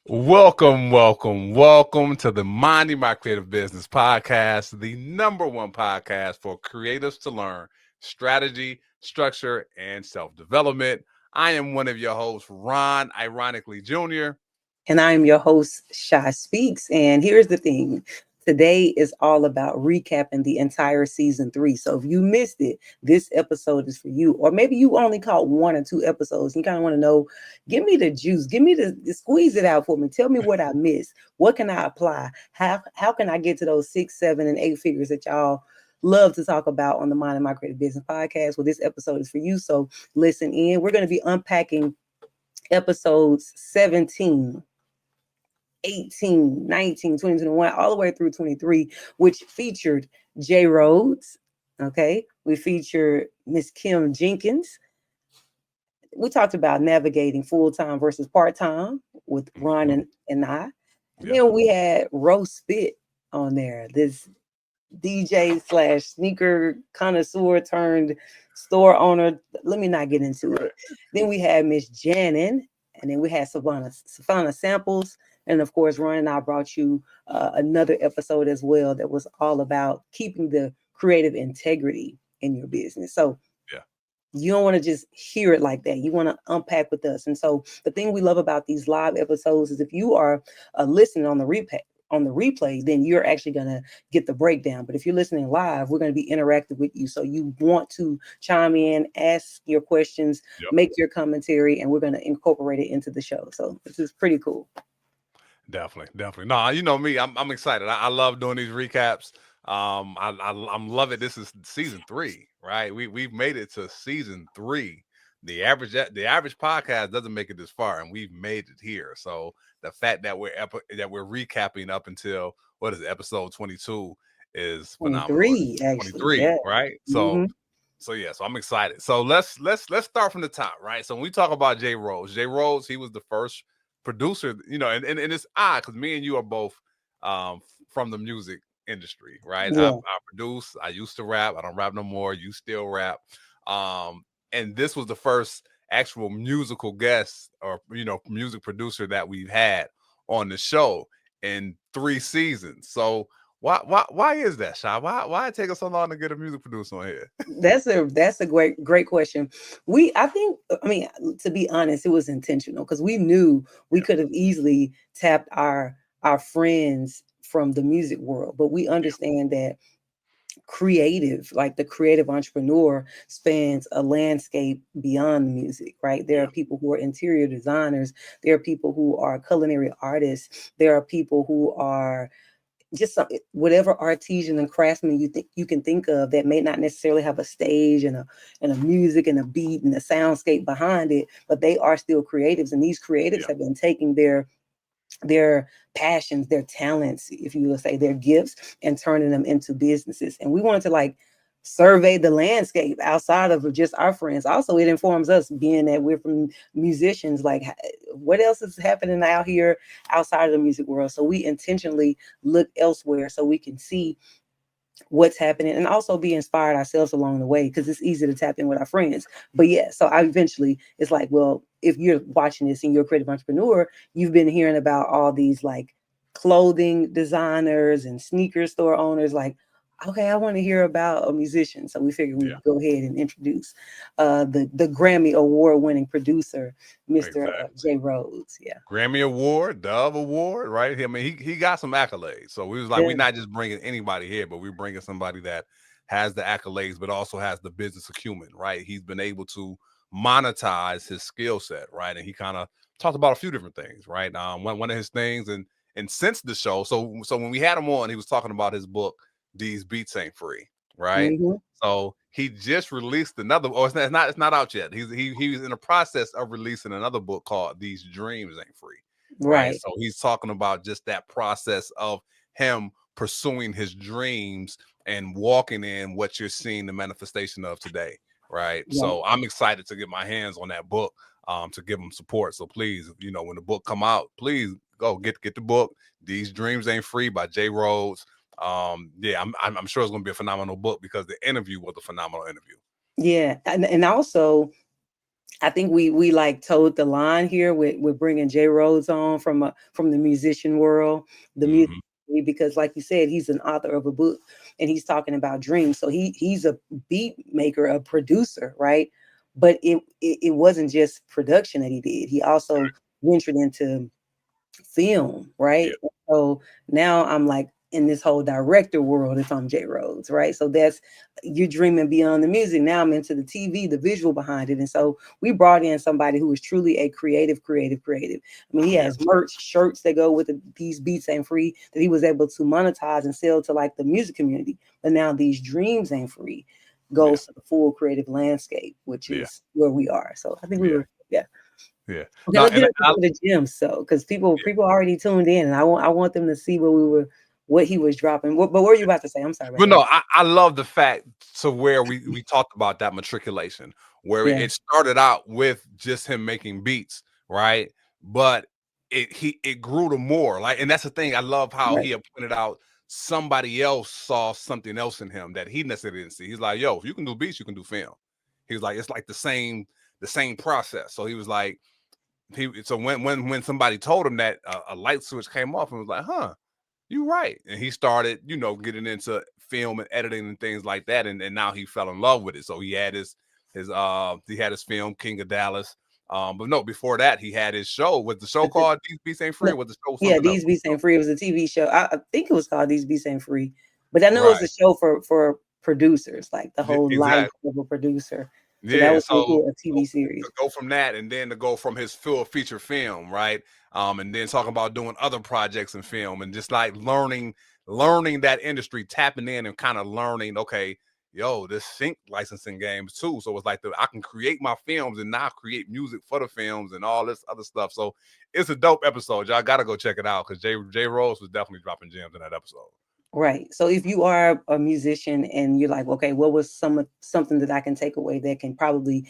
Welcome to the Minding My Creative Business podcast, the number one podcast for creatives to learn strategy, structure, and self-development. I am one of your hosts, Ron, ironically Jr. And I'm your host, ShySpeaks. And here's the thing. Today is all about recapping the entire season 3. So if you missed it, this episode is for you. Or maybe you only caught 1 or 2 episodes. You kind of want to know, give me the juice, give me the squeeze it out for me. Tell me what I missed. What can I apply? How can I get to those 6, 7, and 8 figures that y'all love to talk about on the Mind and My Creative Business podcast? Well, this episode is for you. So listen in. We're going to be unpacking episodes 17, 18, 19, 20, 21, all the way through 23, which featured Rhodes. Okay. We featured Miss Kim Jenkins. We talked about navigating full-time versus part-time with Ron and I. And then we had Roast Spit on there. This DJ / sneaker connoisseur turned store owner. Let me not get into it. Then we had Miss Janon, and then we had Savannah samples. And of course, Ron and I brought you another episode as well that was all about keeping the creative integrity in your business. So you don't want to just hear it like that. You want to unpack with us. And so the thing we love about these live episodes is if you are listening on the replay, then you're actually going to get the breakdown. But if you're listening live, we're going to be interactive with you. So you want to chime in, ask your questions, make your commentary, and we're going to incorporate it into the show. So this is pretty cool. Definitely. No, you know me, I'm excited. I love doing these recaps. I'm loving. This is season 3, right? We've made it to season 3. The average podcast doesn't make it this far, and we've made it here. So the fact that we're recapping up until what is it, episode 22 is phenomenal. 23, actually. 23, right? So so I'm excited. So let's start from the top, right? So when we talk about Rhodes, he was the first producer, and it's odd because me and you are both from the music industry, right? I produce. I used to rap. I don't rap no more. You still rap. And this was the first actual musical guest or music producer that we've had on the show in 3 seasons. So why is that, Shy? Why it take us so long to get a music producer on here? That's a great question. I mean, to be honest, it was intentional because we knew we could have easily tapped our friends from the music world, but we understand that the creative entrepreneur spans a landscape beyond the music, right? There are people who are interior designers, there are people who are culinary artists, there are people who are just whatever artisan and craftsman you can think of that may not necessarily have a stage and a music and a beat and a soundscape behind it, but they are still creatives. And these creatives have been taking their passions, their talents, if you will say, their gifts, and turning them into businesses. And we wanted to survey the landscape outside of just our friends. Also, it informs us, being that we're from musicians, what else is happening out here outside of the music world. So we intentionally look elsewhere so we can see what's happening and also be inspired ourselves along the way, because it's easy to tap in with our friends. But so it's well, if you're watching this and you're a creative entrepreneur, you've been hearing about all these clothing designers and sneaker store owners. Okay, I want to hear about a musician. So we figured we'd go ahead and introduce the Grammy award-winning producer, Mr. Rhodes. Grammy Award, Dove Award, right? I mean, he got some accolades. So we was like, we're not just bringing anybody here, but we're bringing somebody that has the accolades, but also has the business acumen, right? He's been able to monetize his skill set, right? And he kind of talked about a few different things, right? One of his things, and since the show, so when we had him on, he was talking about his book, These Beats Ain't Free, right? So he just released another. Oh, it's not out yet. He was in the process of releasing another book called These Dreams Ain't Free, right? So he's talking about just that process of him pursuing his dreams and walking in what you're seeing the manifestation of today, right? So I'm excited to get my hands on that book, to give him support. So please, when the book come out, please go get the book. These Dreams Ain't Free by Rhodes. I'm sure it's going to be a phenomenal book because the interview was a phenomenal interview. And also I think we like towed the line here with bringing Jay Rhodes on from the musician world, the music, Mm-hmm. because like you said, he's an author of a book and he's talking about dreams. So he's a beat maker, a producer, right? But it wasn't just production that he did. He also ventured into film, Yeah, right? So now I'm like in this whole director world if I'm Jay Rhodes, right? So that's, you're dreaming beyond the music. Now I'm into the TV, the visual behind it. And so we brought in somebody who is truly a creative. I mean, he yeah, has merch, shirts that go with these beats ain't free that he was able to monetize and sell to like the music community. But now these dreams ain't free yeah, goes to the full creative landscape, which yeah, is where we are. So I think we yeah, were, yeah. yeah. Okay, No, let's get and into some of the gems, so because people already tuned in, and I want them to see what he was dropping. But what were you about to say? I'm sorry about but that. no, I love the fact to where we talked about that matriculation, where Yeah, it started out with just him making beats, right? But it grew to more. Like, and that's the thing. I love how right, he had pointed out somebody else saw something else in him that he necessarily didn't see. He's like, yo, if you can do beats, you can do film. He was like, it's like the same process. So he was like, so when somebody told him that, a light switch came off and was like, huh, you're right. And he started, getting into film and editing and things like that. And now he fell in love with it. So he had his film King of Dallas. But no, before that, he had his show. Was the show called These Beats Ain't Free, no, or was the show yeah. something else? These Beats Ain't Free. It was a TV show. I think it was called These Beats Ain't Free, but I know it was Right. a show for producers, like the whole life Exactly. of a producer. So that Yeah. was really So cool, a TV series. to go from that and then to go from his full feature film, right? And then talking about doing other projects in film and just like learning that industry, tapping in and kind of learning, okay, yo, this sync licensing games too. So it's like I can create my films and now create music for the films and all this other stuff. So it's a dope episode. Y'all gotta go check it out because Jay Rose was definitely dropping gems in that episode. Right. So if you are a musician and you're like, okay, what was something that I can take away that can probably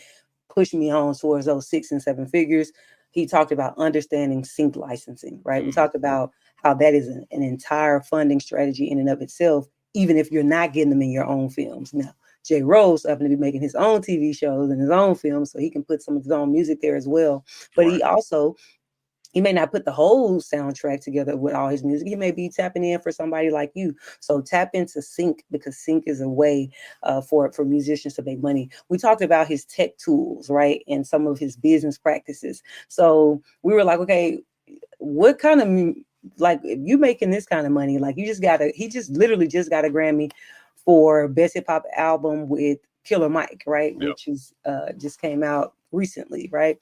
push me on towards those 6 and 7 figures? He talked about understanding sync licensing, right? We Mhm. talked about how that is an entire funding strategy in and of itself, even if you're not getting them in your own films. Now, Jay Rose happened to be making his own TV shows and his own films, so he can put some of his own music there as well. But Right. he may not put the whole soundtrack together with all his music. He may be tapping in for somebody like you. So tap into sync, because sync is a way for musicians to make money. We talked about his tech tools, right, and some of his business practices. So we were like, okay, what kind of, like, if you making this kind of money, like he just literally just got a Grammy for best hip hop album with Killer Mike, right, Yep. which is just came out recently, right?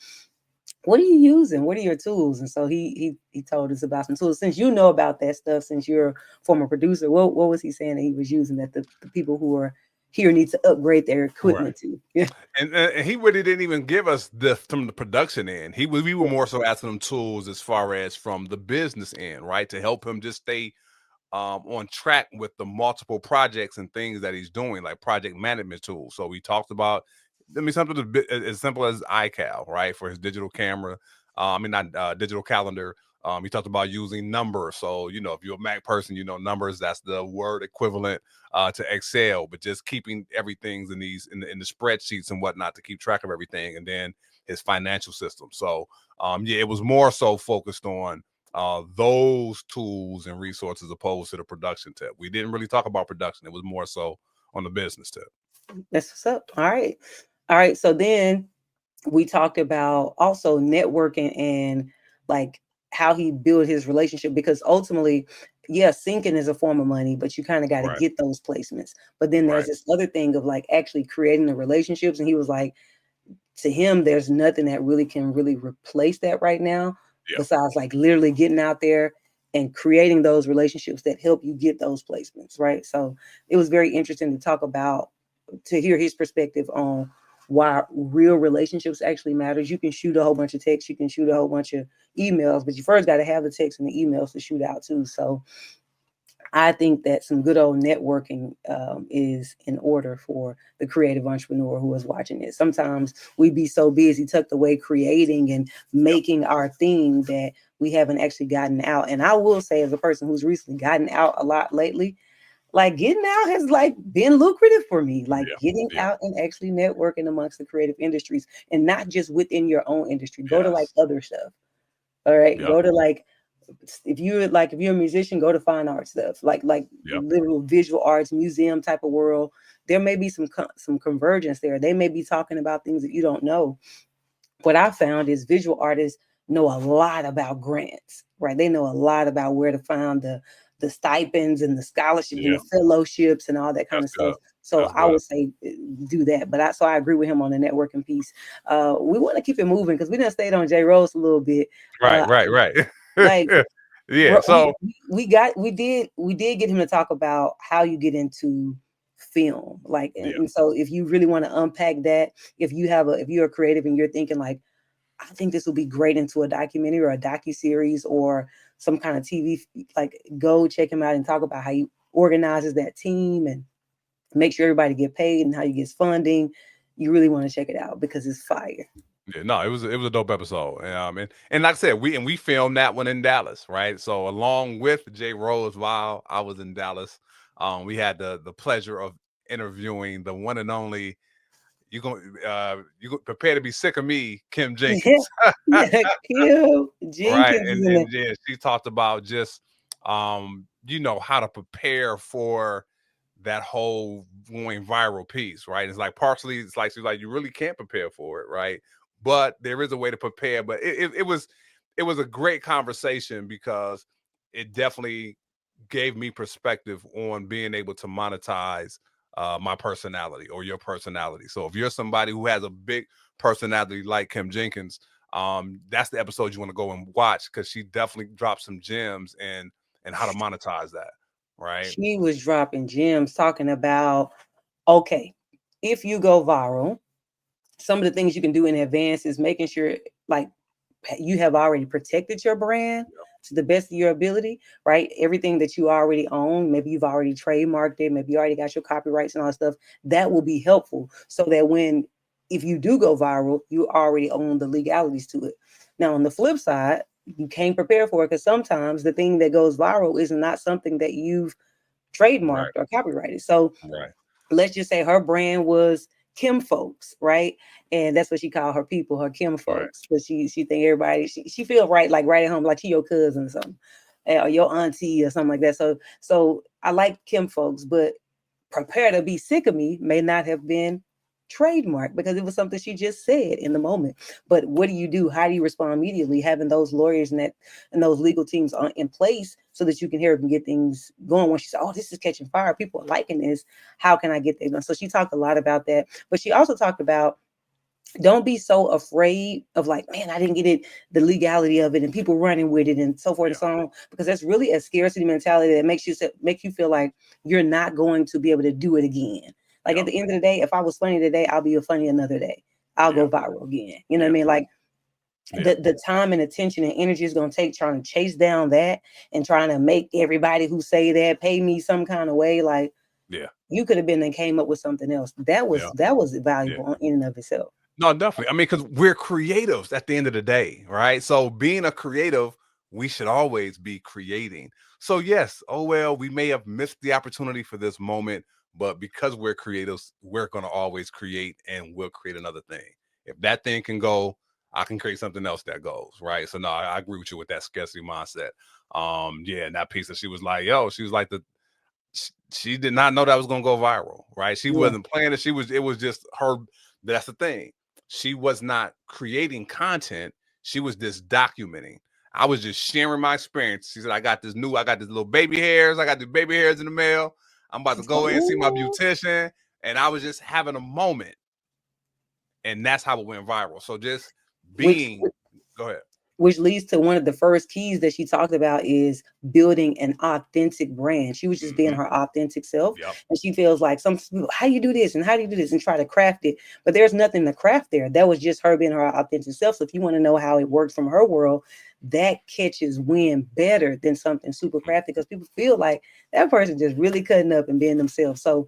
What are you using? What are your tools? And so he told us about some tools. Since you know about that stuff, since you're a former producer, what was he saying that he was using that the people who are here need to upgrade their Right. equipment to? Yeah. And he really didn't even give us from the production end. We were more so asking him tools as far as from the business end, right, to help him just stay on track with the multiple projects and things that he's doing, like project management tools. So we talked about, I mean, something as simple as iCal, right, for his digital camera. Not digital calendar. He talked about using numbers. So, if you're a Mac person, numbers, that's the word equivalent to Excel, but just keeping everything's in the spreadsheets and whatnot to keep track of everything. And then his financial system. So, it was more so focused on those tools and resources opposed to the production tip. We didn't really talk about production. It was more so on the business tip. That's what's up. All right. All right. So then we talked about also networking and like how he built his relationship, because ultimately, yeah, syncing is a form of money, but you kind of got to Right. get those placements. But then there's Right. this other thing of like actually creating the relationships. And he was like, to him, there's nothing that really can really replace that right now, Yeah. besides like literally getting out there and creating those relationships that help you get those placements, right? So it was very interesting to hear his perspective on why real relationships actually matters. You can shoot a whole bunch of texts, you can shoot a whole bunch of emails, but you first got to have the text and the emails to shoot out too. So I think that some good old networking is in order for the creative entrepreneur who is watching it. Sometimes we be so busy tucked away creating and making our thing that we haven't actually gotten out. And I will say, as a person who's recently gotten out a lot lately, like getting out has like been lucrative for me, like Yeah. getting Yeah. out and actually networking amongst the creative industries, and not just within your own industry. Go to like Yes. other stuff. All right. Yep. Go to like, if you're a musician, go to fine art stuff, like Yep. literal visual arts, museum type of world. There may be some convergence there. They may be talking about things that you don't know. What I found is visual artists know a lot about grants, right? They know a lot about where to find the stipends and the scholarships and Yeah. the fellowships and all that kind That's of stuff. good. So That's I good. would say do that. But I agree with him on the networking piece. We want to keep it moving because we done stayed on J Rose a little bit. Right. Right. Like Yeah. So we did get him to talk about how you get into film, like, yeah. and so if you really want to unpack that, if you're creative and you're thinking like, I think this will be great into a documentary or a docu-series or some kind of TV, like go check him out and talk about how he organizes that team and make sure everybody get paid and how he gets funding. You really want to check it out because it's fire. Yeah, no, it was a dope episode. And like I said, we filmed that one in Dallas, right? So along with Jay Rose while I was in Dallas, we had the pleasure of interviewing the one and only, you prepare to be sick of me, Kim Jenkins. Kim Right. Jenkins And in it. and yeah, she talked about just how to prepare for that whole going viral piece, right? It's like partially it's like she's like, you really can't prepare for it, right? But there is a way to prepare. But it was a great conversation because it definitely gave me perspective on being able to monetize my personality or your personality. So if you're somebody who has a big personality like Kim Jenkins, that's the episode you want to go and watch because she definitely dropped some gems and how to monetize that, right? She was dropping gems talking about, okay, if you go viral, some of the things you can do in advance is making sure like you have already protected your brand to the best of your ability, right? Everything that you already own, maybe you've already trademarked it, maybe you already got your copyrights and all that stuff. That will be helpful so that if you do go viral, you already own the legalities to it. Now, on the flip side, you can't prepare for it because sometimes the thing that goes viral is not something that you've trademarked Right, or copyrighted. So right, let's just say her brand was Kim folks, right? And that's what she called her people, her Kim right. folks. But she think everybody, she feel right, like right at home, like she your cousin or something, or your auntie or something like that. So I like Kim folks, but prepare to be sick of me may not have been trademark because it was something she just said in the moment. But what do you do? How do you respond immediately? Having those lawyers and those legal teams in place so that you can hear and get things going. When she said, "Oh, this is catching fire. People are liking this. How can I get that done?" So she talked a lot about that, but she also talked about don't be so afraid of like, man, I didn't get it, the legality of it, and people running with it, and so forth and Yeah, so on, because that's really a scarcity mentality that makes you feel like you're not going to be able to do it again. Like yeah, at the end of the day, if I was funny today, I'll be funny another day. I'll yeah, go viral again. You know what I yeah, mean? Like yeah, the time and attention and energy is going to take trying to chase down that and trying to make everybody who say that pay me some kind of way. Like yeah, you could have been and came up with something else. yeah, That was yeah. valuable in and of itself. No, definitely. I mean, because we're creatives at the end of the day, right? So being a creative, we should always be creating. So yes, oh well, we may have missed the opportunity for this moment, but because we're creatives, we're going to always create and we'll create another thing. If that thing can go, I can create something else that goes, right? So no, I agree with you with that scarcity mindset. Yeah, and that piece that she was like, yo, she was like she did not know that was going to go viral, right? She Yeah. wasn't planning. It was just her. That's the thing. She was not creating content. She was just documenting. I was just sharing my experience. She said, I got this little baby hairs. I got the baby hairs in the mail. I'm about to go in and see my Ooh. beautician. And I was just having a moment. And that's how it went viral. So just which being, go ahead. which leads to one of the first keys that she talked about is building an authentic brand. She was just being Mm-hmm. her authentic self. Yep. And she feels like some people, how do you do this? And how do you do this? And try to craft it. But there's nothing to craft there. That was just her being her authentic self. So if you want to know how it works from her world, that catches wind better than something super crafted because people feel like that person just really cutting up and being themselves. So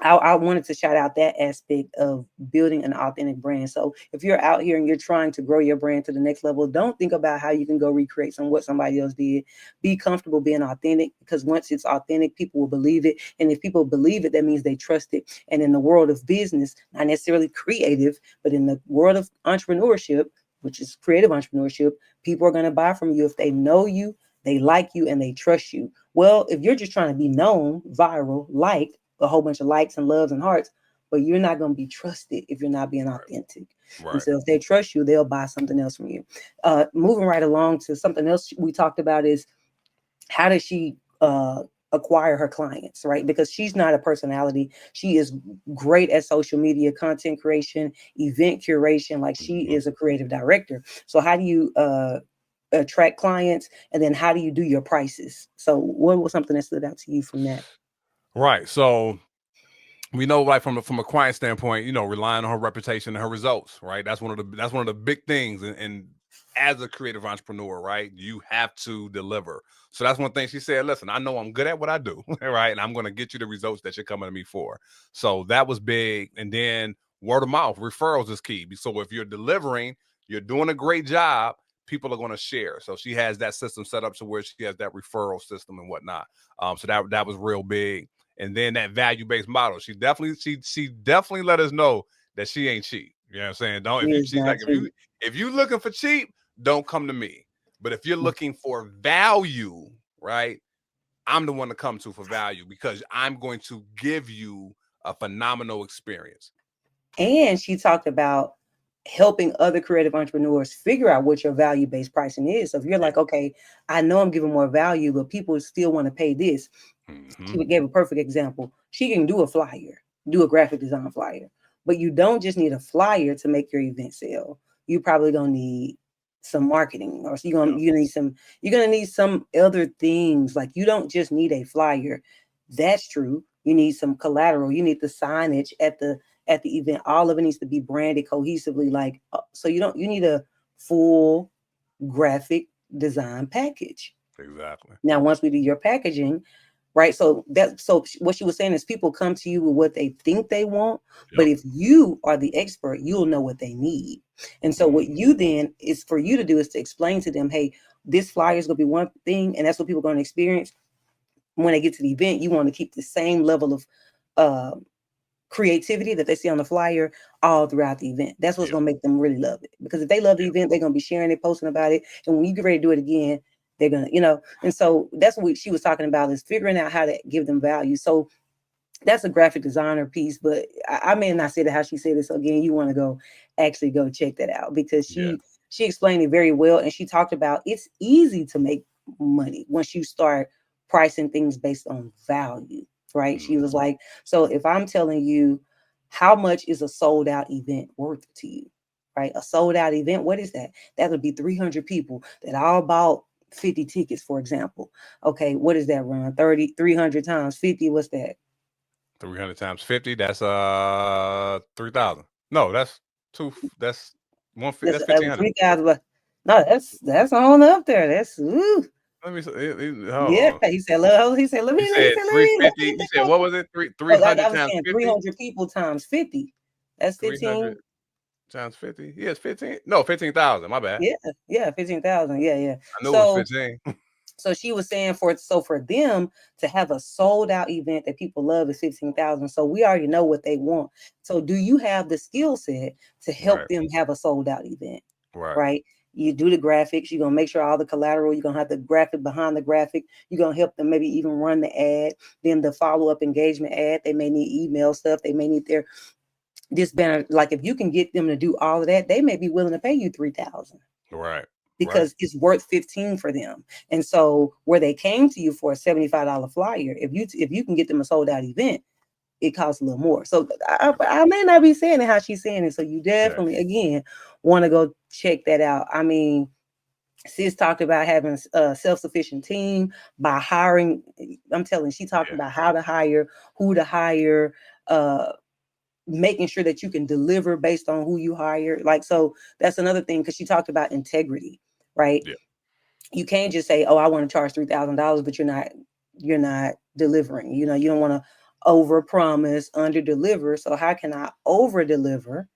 I wanted to shout out that aspect of building an authentic brand. So if you're out here and you're trying to grow your brand to the next level, don't think about how you can go recreate what somebody else did. Be comfortable being authentic, because once it's authentic, people will believe it. And if people believe it, that means they trust it. And in the world of business, not necessarily creative, but in the world of entrepreneurship, which is creative entrepreneurship, people are going to buy from you if they know you, they like you, and they trust you. Well, if you're just trying to be known, viral, liked, a whole bunch of likes and loves and hearts, but you're not going to be trusted if you're not being authentic. And Right. so if they trust you, they'll buy something else from you. Moving right along to something else we talked about is, how does she acquire her clients, right? Because she's not a personality. She is great at social media, content creation, event curation. Like, she Mhm. is a creative director. So how do you attract clients, and then how do you do your prices? So what was something that stood out to you from that? Right. So we know, like, from a client standpoint, relying on her reputation and her results, right? That's one of the big things. And as a creative entrepreneur, right, you have to deliver. So that's one thing she said. Listen, I know I'm good at what I do, right, and I'm going to get you the results that you're coming to me for. So that was big. And then word of mouth, referrals is key. So if you're delivering, you're doing a great job, people are going to share. So she has that system set up to where she has that referral system and whatnot. So that was real big. And then that value-based model, she definitely let us know that she ain't cheap. You know what I'm saying? Don't She if you is she's not like, cheap. if you looking for cheap, don't come to me. But if you're looking for value, right, I'm the one to come to for value, because I'm going to give you a phenomenal experience. And she talked about helping other creative entrepreneurs figure out what your value-based pricing is. So if you're Yeah. like, okay, I know I'm giving more value, but people still want to pay this. Mm-hmm. She gave a perfect example. She can do a flyer, do a graphic design flyer, but you don't just need a flyer to make your event sell. You probably gonna need some marketing, or so you're gonna need some other things. Like, you don't just need a flyer. That's true. You need some collateral. You need the signage at the event. All of it needs to be branded cohesively. Like, so you need a full graphic design package. Exactly. Now, once we do your packaging, right? So what she was saying is, people come to you with what they think they want, but Yep. if you are the expert, you'll know what they need. And so what Mm-hmm. you then is for you to do is to explain to them, hey, this flyer is going to be one thing, and that's what people are going to experience. When they get to the event, you want to keep the same level of uh, creativity that they see on the flyer all throughout the event. That's what's Yep. going to make them really love it. Because if they love the Yep. event, they're going to be sharing it, posting about it. And when you get ready to do it again, they're going to. And so that's what she was talking about, is figuring out how to give them value. So that's a graphic designer piece, but I may not say that how she said it. So again, you want to actually go check that out, because Yeah. she explained it very well. And she talked about, it's easy to make money once you start pricing things based on value, right? She was Mm-hmm. like, so if I'm telling you, how much is a sold out event worth to you, right? A sold out event, what is that? That would be 300 people that all bought 50 tickets, for example. Okay, what is that, run? 300 times 50, what's that? 300 times 50. That's 3,000. No, that's two. That's That's That's 1,500. 3,000. But no, that's on up there. That's ooh. Let me hold Yeah. on. He said, "Love." He said, "Let me." You He said said, "Let 350. me You think said, of." what was it? Oh, I 300 was times saying 50? 300 people times 50. That's 300 15. times 50? Yeah, it's 15. No, 15,000. My bad. Yeah, yeah, 15,000. Yeah, yeah. I knew it was So 15. So she was saying, for them to have a sold out event that people love is 15,000. So we already know what they want. So do you have the skill set to help Right. them have a sold out event? Right. Right. You do the graphics, you're gonna make sure all the collateral, you're gonna have the graphic behind the graphic, you're gonna help them maybe even run the ad, then the follow-up engagement ad. They may need email stuff, they may need their this banner. Like, if you can get them to do all of that, they may be willing to pay you 3,000, Right. Right. because it's worth 15 for them. And so where they came to you for a $75 flyer, if you can get them a sold out event, it costs a little more. So I may not be saying it how she's saying it. So you Yeah. definitely, again, want to go check that out. I mean, sis talked about having a self-sufficient team by hiring. I'm telling, she talked Yeah. about how to hire, who to hire, uh, making sure that you can deliver based on who you hire. Like, so that's another thing, because she talked about integrity, right? Yeah. You can't just say, "Oh, I want to charge $3,000," but you're not delivering. You don't want to over promise, under deliver. So how can I over deliver?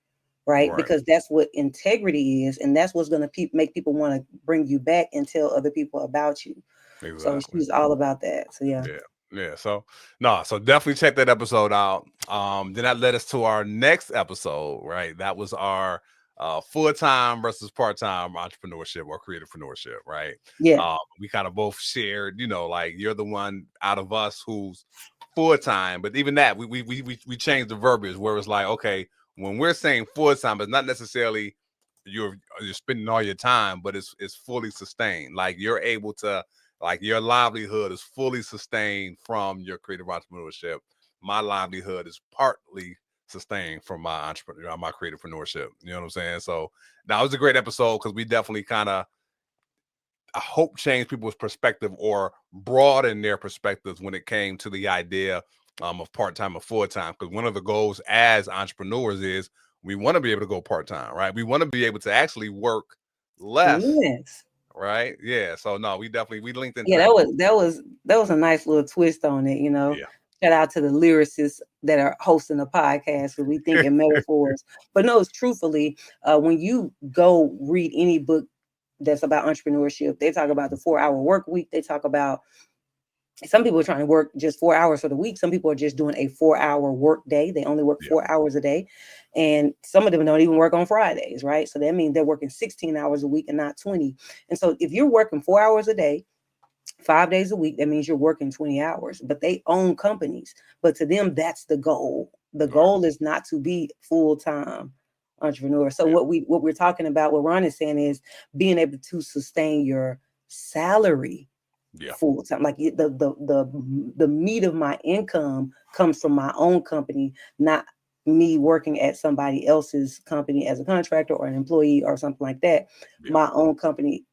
Right? Right. Because that's what integrity is, and that's what's going to make people want to bring you back and tell other people about you. So Exactly. she's all about that. So yeah. Yeah. So no, so definitely check that episode out. Then that led us to our next episode, right? That was our full-time versus part-time entrepreneurship or creativepreneurship, right? Yeah. We kind of both shared, like you're the one out of us who's full-time, but even that we changed the verbiage where it's like, okay, when we're saying full-time, it's not necessarily you're spending all your time, but it's fully sustained. Like you're able to, like your livelihood is fully sustained from your creative entrepreneurship. My livelihood is partly sustained from my creativepreneurship. You know what I'm saying? So that was a great episode because we definitely kind of, I hope, change people's perspective or broaden their perspectives when it came to the idea of part-time or full-time. Because one of the goals as entrepreneurs is we want to be able to go part-time, right? We want to be able to actually work less. Yes. Right. Yeah. So no, we linked into Yeah, that a little. that was a nice little twist on it, Yeah. Shout out to the lyricists that are hosting the podcast because we think in metaphors. But no, it's truthfully, when you go read any book that's about entrepreneurship, they talk about the 4-hour work week. They talk about some people are trying to work just 4 hours for the week. Some people are just doing a 4-hour work day. They only work 4 hours a day. And some of them don't even work on Fridays, right? So that means they're working 16 hours a week and not 20. And so if you're working 4 hours a day, 5 days a week, that means you're working 20 hours, but they own companies. But to them, that's the goal. The goal is not to be full-time entrepreneur. So what we're talking about, what Ron is saying is being able to sustain your salary full time. Like the meat of my income comes from my own company, not me working at somebody else's company as a contractor or an employee or something like that. My own company,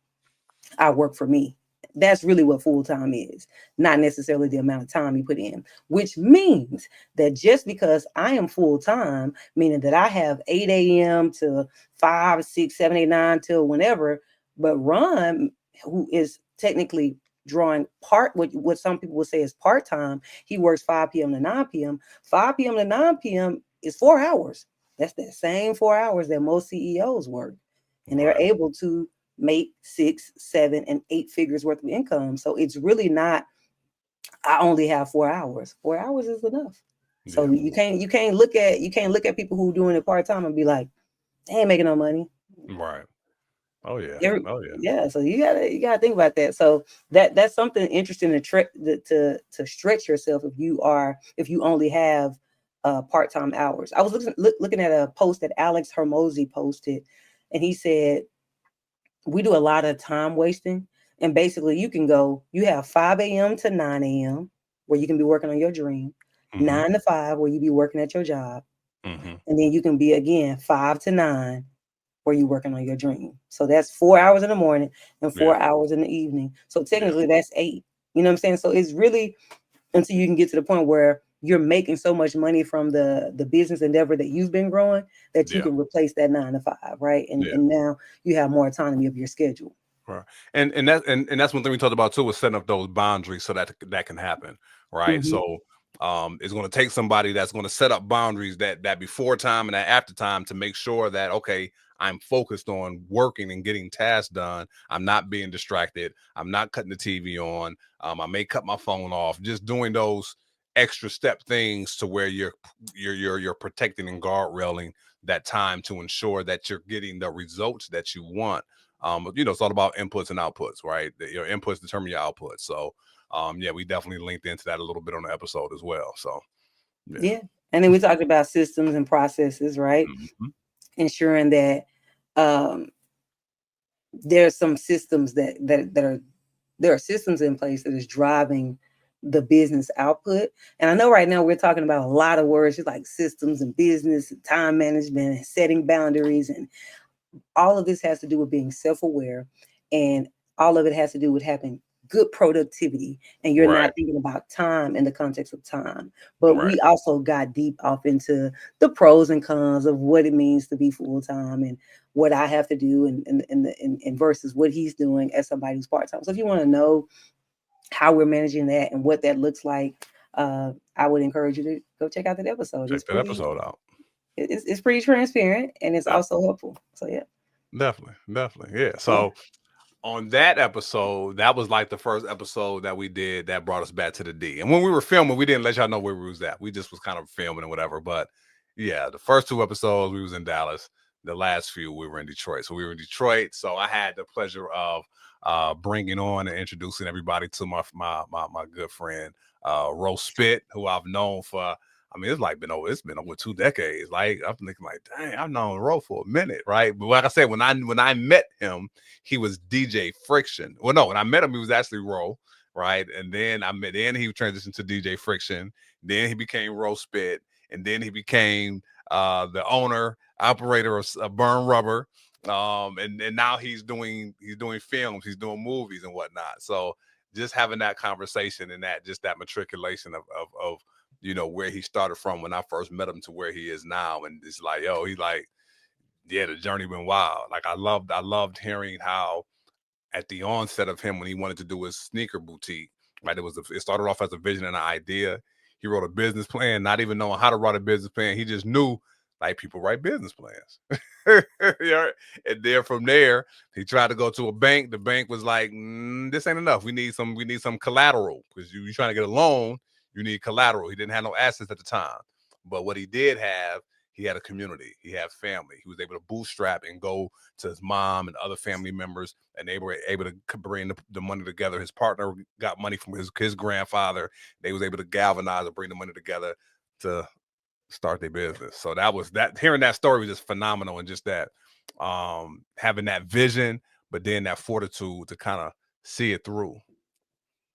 I work for me. That's really what full time is, not necessarily the amount of time you put in, which means that just because I am full time, meaning that I have 8 a.m. to 5, 6, 7, 8, 9 till whenever, but Ron, who is technically drawing what some people would say is part time, he works 5 p.m. to 9 p.m. 5 p.m. to 9 p.m. is 4 hours. That's that same 4 hours that most CEOs work, and they're able to make 6, 7, and 8 figures worth of income. So it's really not, I only have 4 hours. 4 hours is enough. So you can't look at people who are doing it part-time and be like, they ain't making no money. Right. Oh yeah. Yeah. So you gotta think about that. So that's something interesting to stretch yourself if you only have part-time hours. I was looking at a post that Alex Hermosi posted, and he said, we do a lot of time wasting. And basically you have 5 a.m. to 9 a.m. where you can be working on your dream, 9 to 5 where you be working at your job. And then you can be again 5 to 9 where you're working on your dream. So that's 4 hours in the morning and 4 hours in the evening. So technically that's 8. You know what I'm saying? So it's really until you can get to the point where you're making so much money from the business endeavor that you've been growing that you can replace that 9 to 5, right? And now you have more autonomy of your schedule. Right. And that's one thing we talked about too, is setting up those boundaries so that can happen. Right. So it's going to take somebody that's going to set up boundaries that before time and that after time to make sure that, okay, I'm focused on working and getting tasks done. I'm not being distracted. I'm not cutting the TV on. I may cut my phone off, just doing those extra step things to where you're protecting and guard railing that time to ensure that you're getting the results that you want. It's all about inputs and outputs, right? Your inputs determine your outputs. So we definitely linked into that a little bit on the episode as well. So yeah. And then we talked about systems and processes, right? Ensuring that there's some systems there are systems in place that is driving the business output. And I know right now we're talking about a lot of words, just like systems and business and time management and setting boundaries, and all of this has to do with being self-aware, and all of it has to do with having good productivity, and you're not thinking about time in the context of time. But we also got deep off into the pros and cons of what it means to be full-time and what I have to do and versus what he's doing as somebody who's part-time. So if you want to know how we're managing that and what that looks like, I would encourage you to go check out that episode. Check It's that pretty, episode out. it's pretty transparent, and it's Yeah, also helpful. So yeah. definitely. Yeah. Yeah. So on that episode, that was like the first episode that we did that brought us back to the D. And when we were filming, we didn't let y'all know where we was at. We just was kind of filming and whatever. But yeah, the first 2 episodes we was in Dallas. The last few we were in Detroit. So we were in Detroit. So I had the pleasure of bringing on and introducing everybody to my good friend Rose Spit, who I've known for. I mean, it's been over 2 decades. Like I'm thinking, like, dang, I've known Ro for a minute, right? But like I said, when I met him, he was DJ Friction. Well, no, when I met him, he was actually Ro, right? And then he transitioned to DJ Friction. Then he became Ro Spit, and then he became the owner, operator of Burn Rubber. And now he's doing films, he's doing movies and whatnot. So just having that conversation and that matriculation of where he started from when I first met him to where he is now. And it's like, yo, he's like, yeah, the journey been wild. Like I loved hearing how at the onset of him when he wanted to do his sneaker boutique, right? It started off as a vision and an idea. He wrote a business plan, not even knowing how to write a business plan. He just knew like people write business plans. Yeah. And then from there, he tried to go to a bank. The bank was like, this ain't enough. We need some collateral because you're trying to get a loan. You need collateral. He didn't have no assets at the time. But what he did have, he had a community. He had family. He was able to bootstrap and go to his mom and other family members, and they were able to bring the money together. His partner got money from his grandfather. They was able to galvanize and bring the money together to start their business. So hearing that story was just phenomenal, and just that having that vision, but then that fortitude to kind of see it through.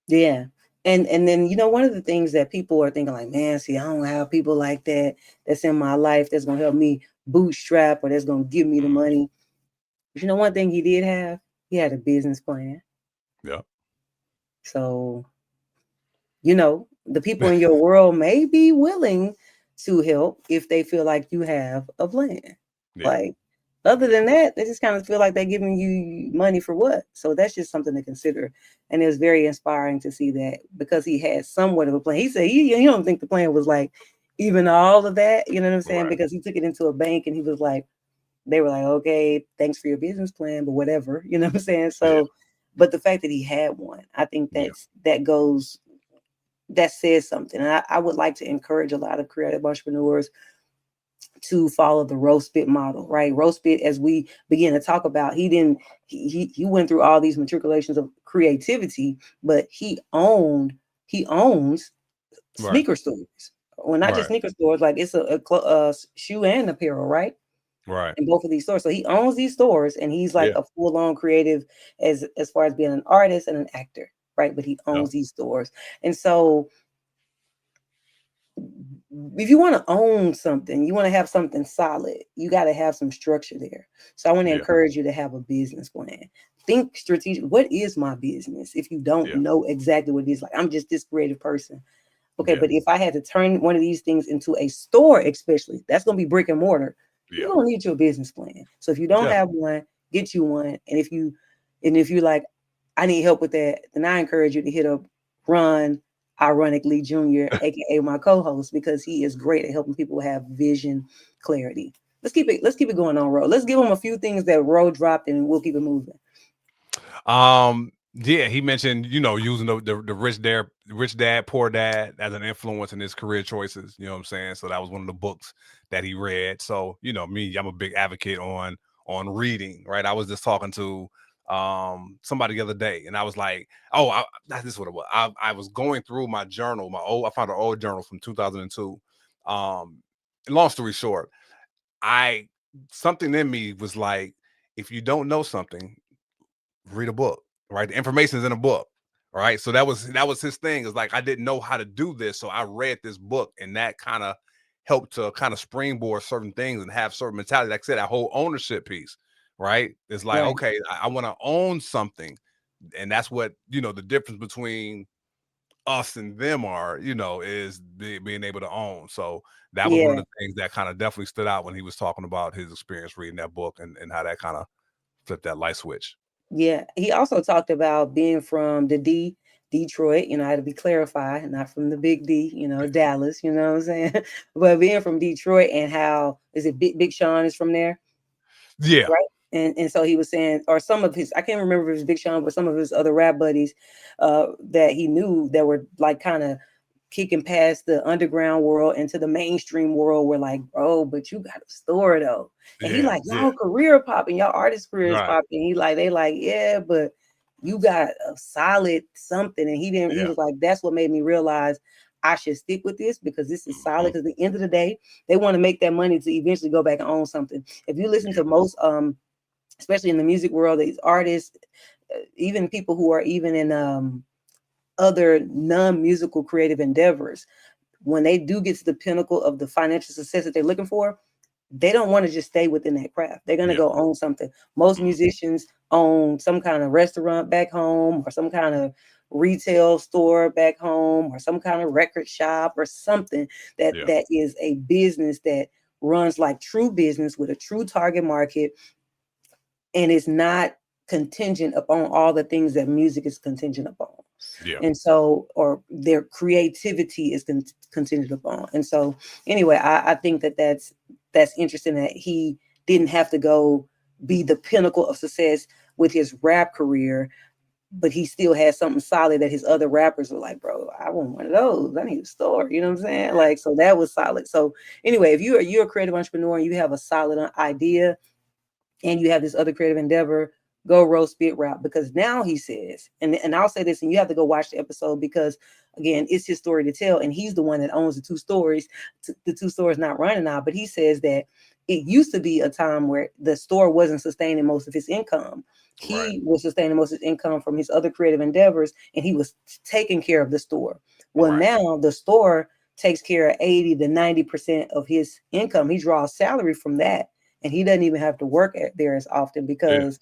Yeah. And then, one of the things that people are thinking like, man, see, I don't have people like that's in my life that's going to help me bootstrap or that's going to give me the money. But one thing he did have, he had a business plan. Yeah. So, the people in your world may be willing to help if they feel like you have a plan. Yeah. Like, other than that, they just kind of feel like they're giving you money for what? So that's just something to consider. And it was very inspiring to see that because he had somewhat of a plan. He said he don't think the plan was like even all of that, you know what I'm saying? Right. Because he took it into a bank and he was like, they were like, okay, thanks for your business plan, but whatever, you know what I'm saying? So, yeah. But the fact that he had one, I think that says something. And I would like to encourage a lot of creative entrepreneurs to follow the Rose Spit model, right? Rose Spit, as we begin to talk about, he went through all these matriculations of creativity, but he owns sneaker stores. Well, not just sneaker stores, like it's a shoe and apparel, right? Right. In both of these stores. So he owns these stores and he's like a full-on creative as far as being an artist and an actor, right? But he owns these stores. And so if you want to own something, you want to have something solid, you got to have some structure there. So I want to encourage you to have a business plan. Think strategic. What is my business? If you don't know exactly what it is, like I'm just this creative person. Okay, but if I had to turn one of these things into a store, especially, that's going to be brick and mortar. You're going to need your business plan. So if you don't have one, get you one. And if you're like, I need help with that, then I encourage you to hit up Ron, ironically Jr., aka my co-host, because he is great at helping people have vision clarity. Let's keep it going on, Ro. Let's give him a few things that Ro dropped and we'll keep it moving. Yeah, he mentioned, using the rich dad, poor dad as an influence in his career choices. You know what I'm saying? So that was one of the books that he read. So, me, I'm a big advocate on reading, right? I was just talking to somebody the other day and I was like, this is what it was. I was going through my journal, I found an old journal from 2002. Long story short, something in me was like, if you don't know something, read a book, right? The information is in a book, right? So that was his thing. Is like, I didn't know how to do this, so I read this book, and that kind of helped to kind of springboard certain things and have certain mentality. Like I said, that whole ownership piece, right? It's like, okay, I want to own something, and that's what the difference between us and them are, is being able to own. So that was one of the things that kind of definitely stood out when he was talking about his experience reading that book and how that kind of flipped that light switch. Yeah. He also talked about being from the D Detroit, I had to be clarified, not from the big D, Dallas, you know what I'm saying? But being from Detroit, and how is it Big Sean is from there? Yeah. Right. And so he was saying, or some of his, I can't remember if it was Big Sean, but some of his other rap buddies that he knew that were like kind of kicking past the underground world into the mainstream world were like, bro, but you got a store though. And he Yeah. like, Yeah. y'all career popping, y'all artist careers Right. popping. He like, they like, yeah, but you got a solid something. And he Yeah. was like, that's what made me realize I should stick with this, because this is solid. Mhm. Because at the end of the day, they want to make that money to eventually go back and own something. If you listen Yeah. to most especially in the music world, these artists, even people who are even in other non-musical creative endeavors, when they do get to the pinnacle of the financial success that they're looking for, they don't want to just stay within that craft. They're going to Yeah. go own something. Most Mhm. musicians own some kind of restaurant back home, or some kind of retail store back home, or some kind of record shop, or something Yeah. that is a business that runs like true business with a true target market, and it's not contingent upon all the things that music is contingent upon. Yeah. And so, or their creativity is contingent upon. And so, anyway, I think that's interesting that he didn't have to go be the pinnacle of success with his rap career, but he still had something solid that his other rappers were like, bro, I want one of those. I need a store. You know what I'm saying? Like, so that was solid. So anyway, if you're a creative entrepreneur and you have a solid idea, and you have this other creative endeavor, go roast bit route. Because now he says, and I'll say this, and you have to go watch the episode, because again, it's his story to tell, and he's the one that owns the two stories. The two stores not running now, but he says that it used to be a time where the store wasn't sustaining most of his income. Right. He was sustaining most of his income from his other creative endeavors, and he was taking care of the store. Well, Right. now the store takes care of 80 to 90% of his income. He draws salary from that, and he doesn't even have to work there as often, Yeah. because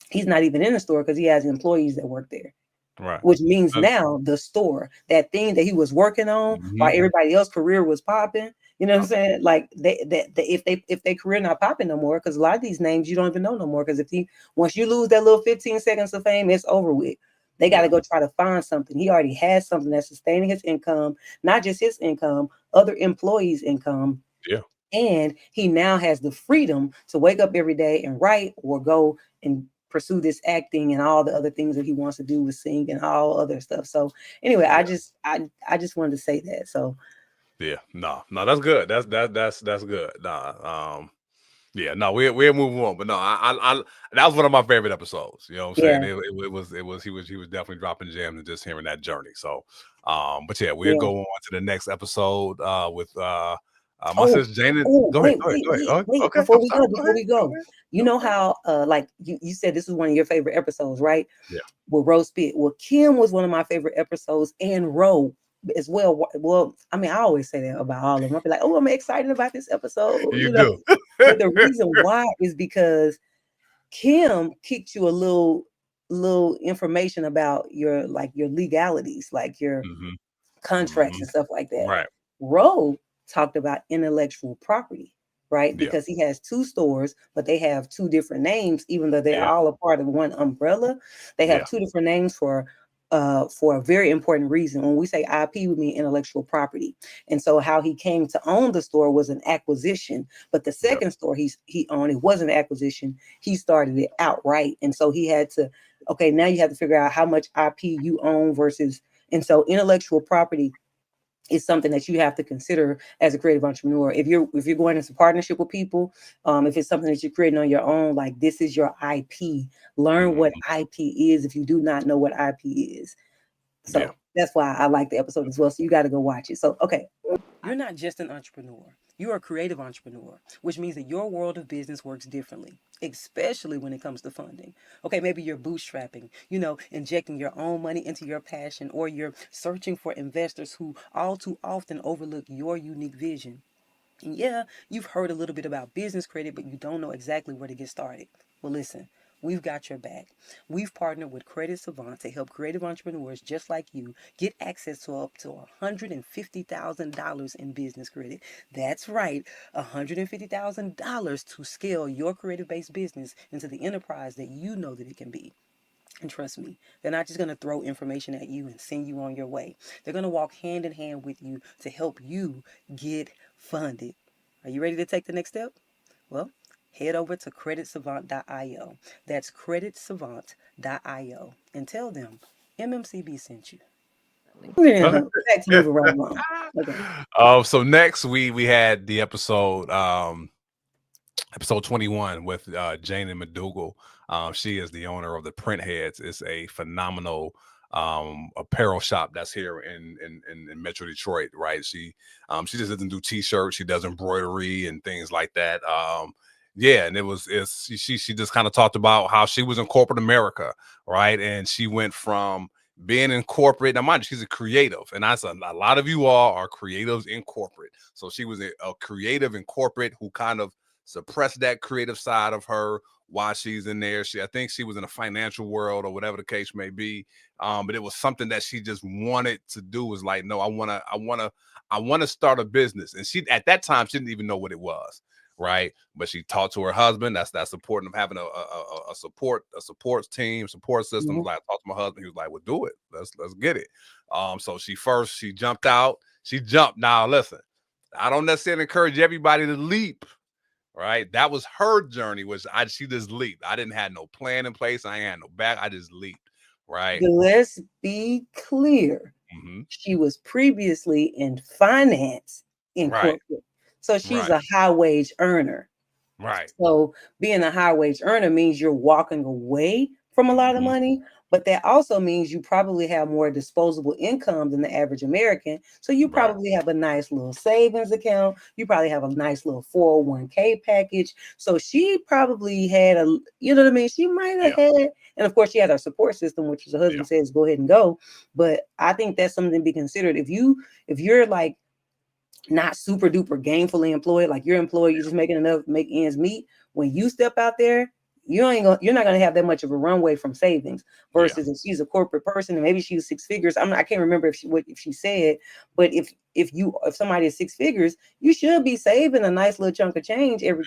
he's not even in the store, because he has employees that work there. Right. Which means Uh, now the store, that thing that he was working on while mhm. everybody else's career was popping, you know what I'm saying? Like if they career not popping no more, because a lot of these names you don't even know no more. Because once you lose that little 15 seconds of fame, it's over with. They got Yeah. to go try to find something. He already has something that's sustaining his income, not just his income, other employees' income, Yeah. and he now has the freedom to wake up every day and write, or go and pursue this acting and all the other things that he wants to do with sing and all other stuff. So anyway, Yeah. I just wanted to say that. So Yeah. No. No. That's good. That's good. Nah. Yeah. No. We're moving on. But no. I that was one of my favorite episodes. You know what I'm saying? yeah, It was he was definitely dropping gems and just hearing that journey. So but yeah, we'll yeah. go on to the next episode with my Oh, sister Janon. oh, Go ahead. wait, Go ahead. wait, Go ahead. wait, wait. Okay. I'm sorry. Go Before ahead. we Go go, ahead. you Go know ahead. how like you said this was one of your favorite episodes, right? Yeah. With roast bit. Well, Kim was one of my favorite episodes, and Ro as well. Well, I mean, I always say that about all of them. I'll be like, oh, I'm excited about this episode, You do. But the reason why is because Kim kicked you a little information about your legalities, like your hmm contracts hmm and stuff like that. Right. Roe talked about intellectual property, right? Yeah. Because he has two stores, but they have two different names, even though they're Yeah. all a part of one umbrella. They have Yeah. two different names for a very important reason. When we say IP, we mean intellectual property. And so how he came to own the store was an acquisition. But the Yeah. second store he owned, it wasn't an acquisition. He started it outright. And so he had to, okay, now you have to figure out how much IP you own versus, and so intellectual property is something that you have to consider as a creative entrepreneur. If you're going into partnership with people, if it's something that you're creating on your own, like this is your IP. Learn what Mhm. IP is if you do not know what IP is. Yeah. So that's why I like the episode as well. So you got to go watch it. So okay, you're not just an entrepreneur. You're a creative entrepreneur, which means that your world of business works differently, especially when it comes to funding. Okay, maybe you're bootstrapping, injecting your own money into your passion, or you're searching for investors who all too often overlook your unique vision. And yeah, you've heard a little bit about business credit, but you don't know exactly where to get started. Well, listen, we've got your back. We've partnered with Credit Savant to help creative entrepreneurs just like you get access to up to $150,000 in business credit. That's right, $150,000 to scale your creative based business into the enterprise that you know that it can be. And trust me, they're not just going to throw information at you and send you on your way. They're going to walk hand in hand with you to help you get funded. Are you ready to take the next step? Well, head over to creditsavant.io. That's creditsavant.io and tell them MMCB sent you. Yeah, back to moving right along. Okay. So next we had the episode 21 with Janon McDougal. She is the owner of the Printheads. It's a phenomenal apparel shop that's here in Metro Detroit, right? She just doesn't do t-shirts, she does embroidery and things like that. Yeah, and she just kind of talked about how she was in corporate America, right? And she went from being in corporate. Now, mind you, she's a creative, and that's a lot of you all are creatives in corporate. So she was a creative in corporate who kind of suppressed that creative side of her while she's in there. I think she was in a financial world or whatever the case may be. But it was something that she just wanted to do. Was like, no, I want to start a business. And she, at that time, she didn't even know what it was. Right. But she talked to her husband. That's important of having a support team, support system. Like, I talked to my husband. He was like, well, do it. Let's get it. So she jumped out. She jumped. Now, listen, I don't necessarily encourage everybody to leap. Right. That was her journey, she just leaped. I didn't have no plan in place. I ain't had no back. I just leaped. Right. Let's be clear. She was previously in finance in corporate. So she's a high wage earner. Right. So being a high wage earner means you're walking away from a lot of money, but that also means you probably have more disposable income than the average American. So you probably have a nice little savings account. You probably have a nice little 401k package. So she probably had you know what I mean? She might have had, and of course she had her support system, which her husband says, go ahead and go. But I think that's something to be considered. If you're like, not super duper gainfully employed, like you're employed, you're just making enough, make ends meet. When you step out there, you're not going to have that much of a runway from savings versus if she's a corporate person and maybe she's six figures. I can't remember if she said, but if somebody is six figures, you should be saving a nice little chunk of change every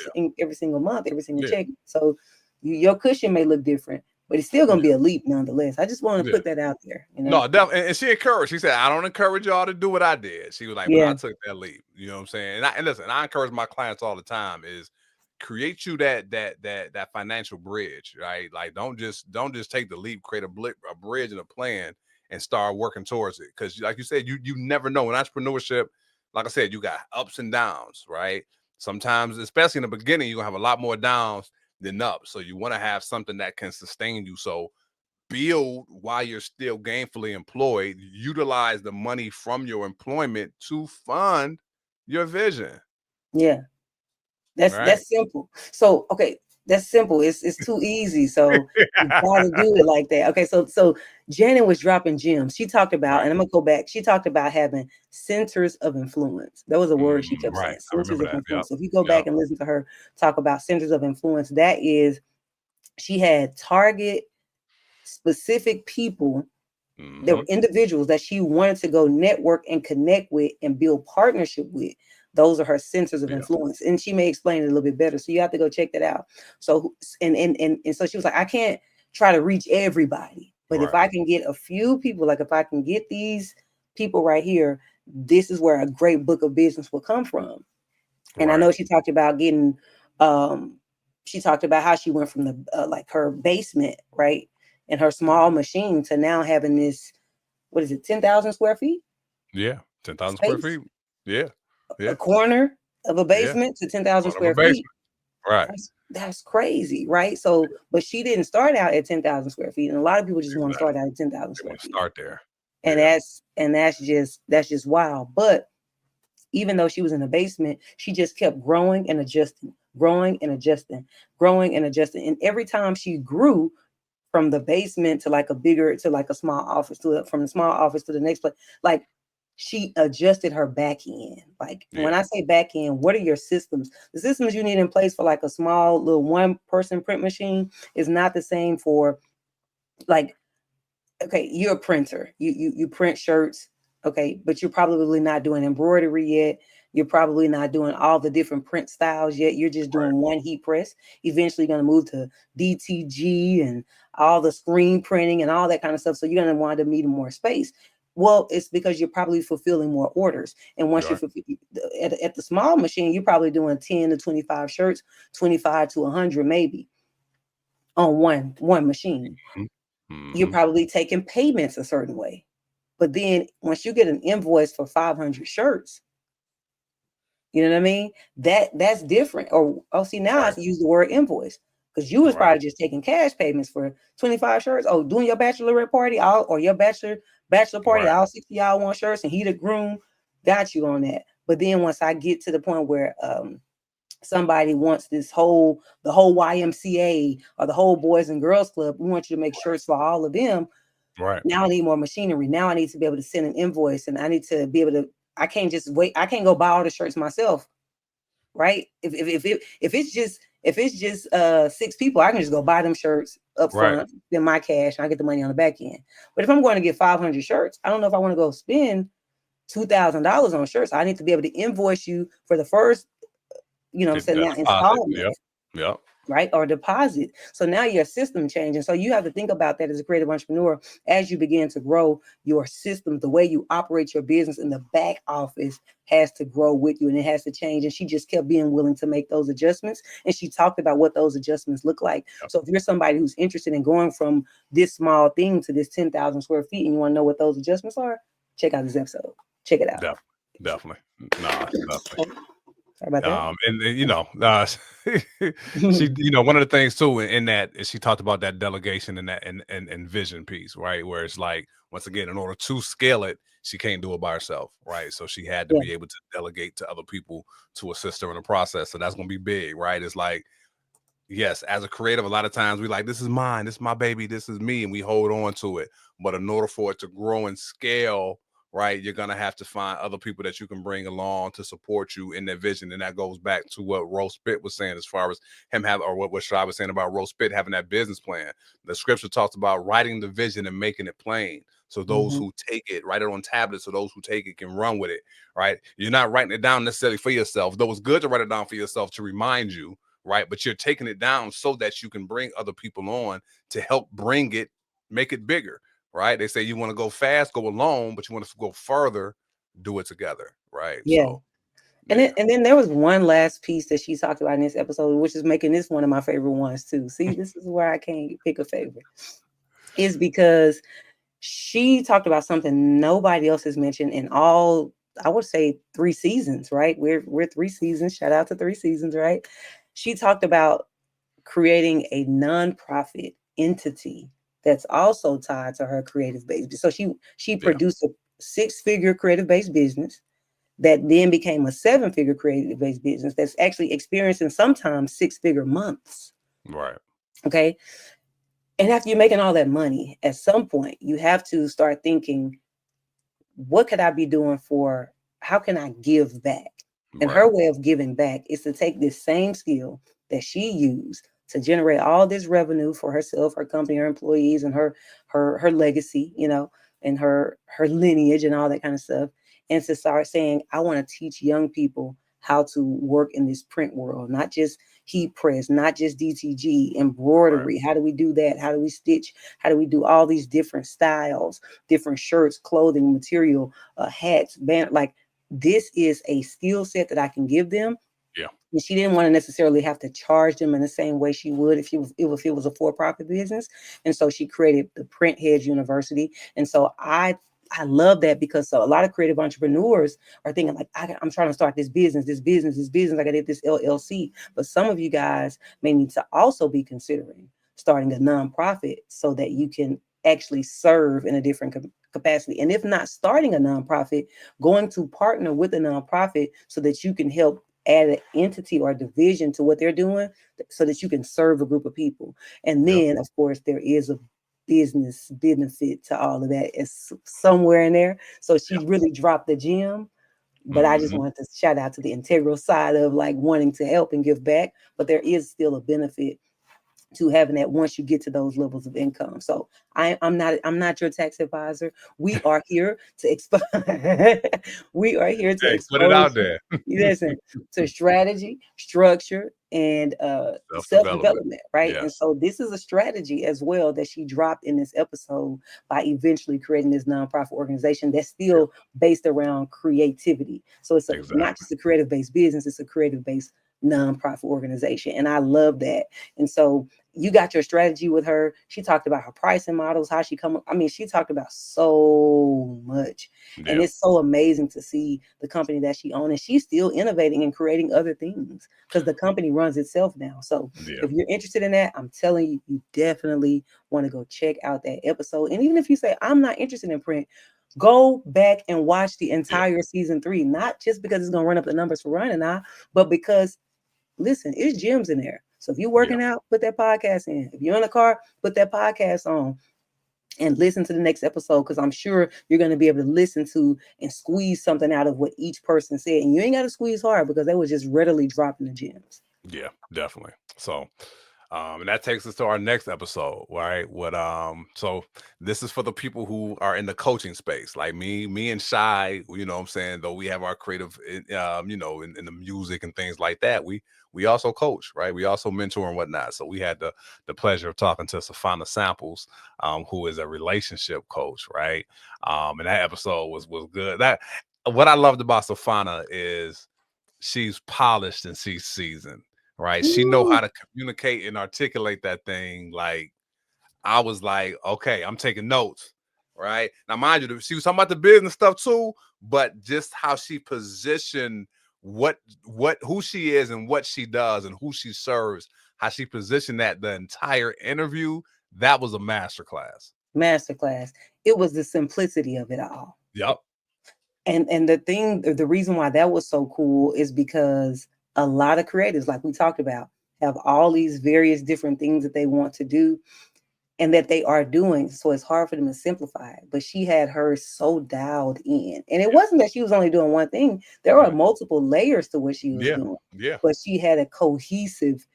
single month, every single check. So your cushion may look different, but it's still going to be a leap nonetheless. I just want to put that out there. You know? No, definitely. And she encouraged. She said, I don't encourage y'all to do what I did. She was like, but I took that leap. You know what I'm saying? And listen, I encourage my clients all the time is create you that financial bridge, right? Like, don't just take the leap, create a bridge and a plan and start working towards it. Because like you said, you never know. In entrepreneurship, like I said, you got ups and downs, right? Sometimes, especially in the beginning, you're gonna have a lot more downs than ups. So you want to have something that can sustain you. So build while you're still gainfully employed. Utilize the money from your employment to fund your vision. Yeah, that's simple. So okay, that's simple. It's too easy. So you gotta do it like that. Okay, so Janet was dropping gems. She talked about, and I'm gonna go back. She talked about having centers of influence. That was a word she kept saying. Centers of influence. So if you go back and listen to her talk about centers of influence, that is, she had target specific people. There were individuals that she wanted to go network and connect with and build partnership with. Those are her centers of influence. And she may explain it a little bit better. So you have to go check that out. So, and so she was like, I can't try to reach everybody, but if I can get a few people, like if I can get these people right here, this is where a great book of business will come from. And I know she talked about getting, she talked about how she went from the, like her basement, right? And her small machine to now having this, what is it, 10,000 square feet? Yeah, 10,000 square feet. Yeah. A corner of a basement to 10,000 square feet. Right. That's crazy, right? So, but she didn't start out at 10,000 square feet. And a lot of people just want to start out at 10,000 square feet. Start there. And that's just wild. But even though she was in the basement, she just kept growing and adjusting, growing and adjusting, growing and adjusting. And every time she grew, from the basement to like a small office, from the small office to the next place, like she adjusted her back end. Like when I say back end, what are your systems? The systems you need in place for like a small little one-person print machine is not the same for like, okay, you're a printer. You print shirts, okay, but you're probably not doing embroidery yet. You're probably not doing all the different print styles yet. You're just doing one heat press. Eventually you're going to move to DTG and all the screen printing and all that kind of stuff. So you're going to want to need more space. Well, it's because you're probably fulfilling more orders. And once you're at the small machine, you're probably doing 10 to 25 shirts, 25 to 100 maybe on one machine. You're probably taking payments a certain way. But then once you get an invoice for 500 shirts, you know what I mean? That's different. Or see, now I have to use the word invoice, because you was probably just taking cash payments for 25 shirts. Oh, doing your bachelorette party, or your bachelor party, all 60 y'all want shirts, and he the groom, got you on that. But then once I get to the point where somebody wants the whole YMCA or the whole Boys and Girls Club, we want you to make shirts for all of them. Right. Now I need more machinery. Now I need to be able to send an invoice, and I need to be able to. I can't just wait. I can't go buy all the shirts myself, right? If it's just 6 people, I can just go buy them shirts up front, then my cash, and I get the money on the back end. But if I'm going to get 500 shirts, I don't know if I want to go spend $2,000 on shirts. I need to be able to invoice you for the first, installment. Yeah. Right, or deposit. So now your system changing. So you have to think about that as a creative entrepreneur. As you begin to grow your system, the way you operate your business in the back office has to grow with you, and it has to change. And she just kept being willing to make those adjustments, and she talked about what those adjustments look like. So if you're somebody who's interested in going from this small thing to this 10,000 square feet, and you want to know what those adjustments are, check out this episode. Check it out. Definitely. Definitely. Sorry about that. She, one of the things too in that is she talked about that delegation and that and vision piece, right? Where it's like, once again, in order to scale it, she can't do it by herself, right? So she had to be able to delegate to other people to assist her in the process. So that's going to be big, right? It's like, yes, as a creative, a lot of times we like, this is mine, this is my baby, this is me, and we hold on to it. But in order for it to grow and scale, right, you're gonna have to find other people that you can bring along to support you in that vision. And that goes back to what Rose Pitt was saying, as far as him having, or what Shy was saying about Rose Pitt having that business plan. The scripture talks about writing the vision and making it plain, so those who take it, write it on tablets, so those who take it can run with it, right? You're not writing it down necessarily for yourself, though it's good to write it down for yourself to remind you, right? But you're taking it down so that you can bring other people on to help bring it, make it bigger. Right? They say you want to go fast, go alone, but you want to go further, do it together. Right. Yeah. So, and then there was one last piece that she talked about in this episode, which is making this one of my favorite ones too. See, this is where I can't pick a favorite. Is because she talked about something nobody else has mentioned in all, I would say, 3 seasons, right? We're 3 seasons. Shout out to 3 seasons, right? She talked about creating a nonprofit entity that's also tied to her creative base. So she produced a 6-figure creative based business that then became a 7-figure creative based business that's actually experiencing sometimes 6-figure months. Right. Okay. And after you're making all that money, at some point you have to start thinking, what could I be doing for, how can I give back? And her way of giving back is to take this same skill that she used to generate all this revenue for herself, her company, her employees, and her legacy, and her lineage and all that kind of stuff. And to start saying, I want to teach young people how to work in this print world, not just heat press, not just DTG, embroidery. How do we do that? How do we stitch? How do we do all these different styles, different shirts, clothing, material, hats, band? Like, this is a skill set that I can give them. Yeah. And she didn't want to necessarily have to charge them in the same way she would if it was a for-profit business. And so she created the Printheads University. And so I love that, because a lot of creative entrepreneurs are thinking like, I'm trying to start this business. I got to get this LLC. But some of you guys may need to also be considering starting a nonprofit so that you can actually serve in a different capacity. And if not starting a nonprofit, going to partner with a nonprofit so that you can help add an entity or a division to what they're doing so that you can serve a group of people. And then, of course, there is a business benefit to all of that. It's somewhere in there. So she really dropped the gem. But I just wanted to shout out to the integral side of like wanting to help and give back. But there is still a benefit to having that once you get to those levels of income. So I'm not your tax advisor. We are here to we are here to Hey, put it expose out there. listen to strategy, structure, and Self-development. self-development, right? Yeah. And so this is a strategy as well that she dropped in this episode by eventually creating this nonprofit organization that's Yeah. still based around creativity. So it's not Exactly. just a creative-based business, it's a creative-based nonprofit organization. And I love that. And so you got your strategy with her. She talked about her pricing models, how she come. I mean, she talked about so much, and Yeah. it's so amazing to see the company that she owns, and she's still innovating and creating other things because the company runs itself now. So Yeah. if you're interested in that, I'm telling you, you definitely want to go check out that episode. And even if you say I'm not interested in print, go back and watch the entire season 3, not just because it's gonna run up the numbers for Ron and I, but because listen, it's gems in there. So if you're working out, put that podcast in. If you're in the car, put that podcast on and listen to the next episode, because I'm sure you're going to be able to listen to and squeeze something out of what each person said. And you ain't got to squeeze hard because they was just readily dropping the gems. Yeah, definitely. So, and that takes us to our next episode, right? So this is for the people who are in the coaching space, like me and Shy, you know what I'm saying? Though we have our creative, you know, in the music and things like that, we also coach, right? We also mentor and whatnot. So we had the pleasure of talking to Savannah Samples, who is a relationship coach, right? And that episode was good. What I loved about Savannah is she's polished and she's seasoned, right? She know how to communicate and articulate that thing. Like I was like, okay, I'm taking notes, right? Now, mind you, she was talking about the business stuff too, but just how she positioned who she is and what she does and who she serves, how she positioned that the entire interview, that was a masterclass. Masterclass. It was the simplicity of it all. Yep. And the reason why that was so cool is because a lot of creatives, like we talked about, have all these various different things that they want to do and that they are doing. So it's hard for them to simplify it. But she had her so dialed in. And it wasn't that she was only doing one thing. There were multiple layers to what she was doing. Yeah. But she had a cohesive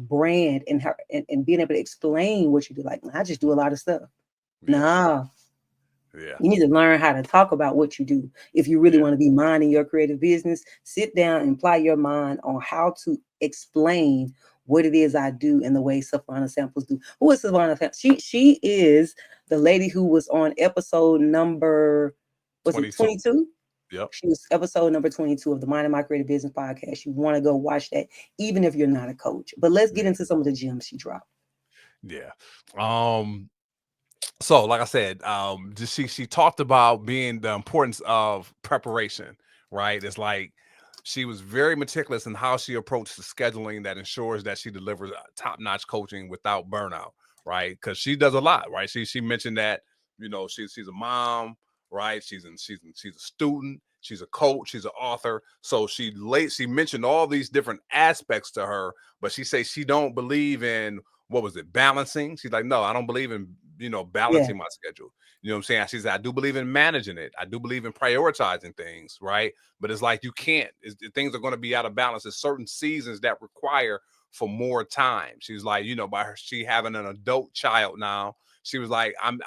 brand in her and being able to explain what you do. Like, I just do a lot of stuff. Yeah. Nah. Yeah. You need to learn how to talk about what you do. If you really want to be minding your creative business, sit down and apply your mind on how to explain what it is I do in the way Savannah Samples do. Who is Savannah Samples? She is the lady who was on episode number, was 22. it 22? Yep. She was episode number 22 of the Minding My Creative Business podcast. You want to go watch that, even if you're not a coach. But let's get into some of the gems she dropped. Yeah. So like I said, she talked about being the importance of preparation, right? It's like she was very meticulous in how she approached the scheduling that ensures that she delivers top-notch coaching without burnout, right? Because she does a lot, right? She mentioned that, you know, she's a mom, right? She's a student, she's a coach, she's an author. So she mentioned all these different aspects to her, but she says she don't believe in, what was it, balancing? She's like, no, I don't believe in, you know, balancing my schedule. You know what I'm saying? She said, I do believe in managing it. I do believe in prioritizing things, right? But it's like, you can't, things are going to be out of balance. There's certain seasons that require for more time. She's like, you know, she having an adult child now, she was like, I'm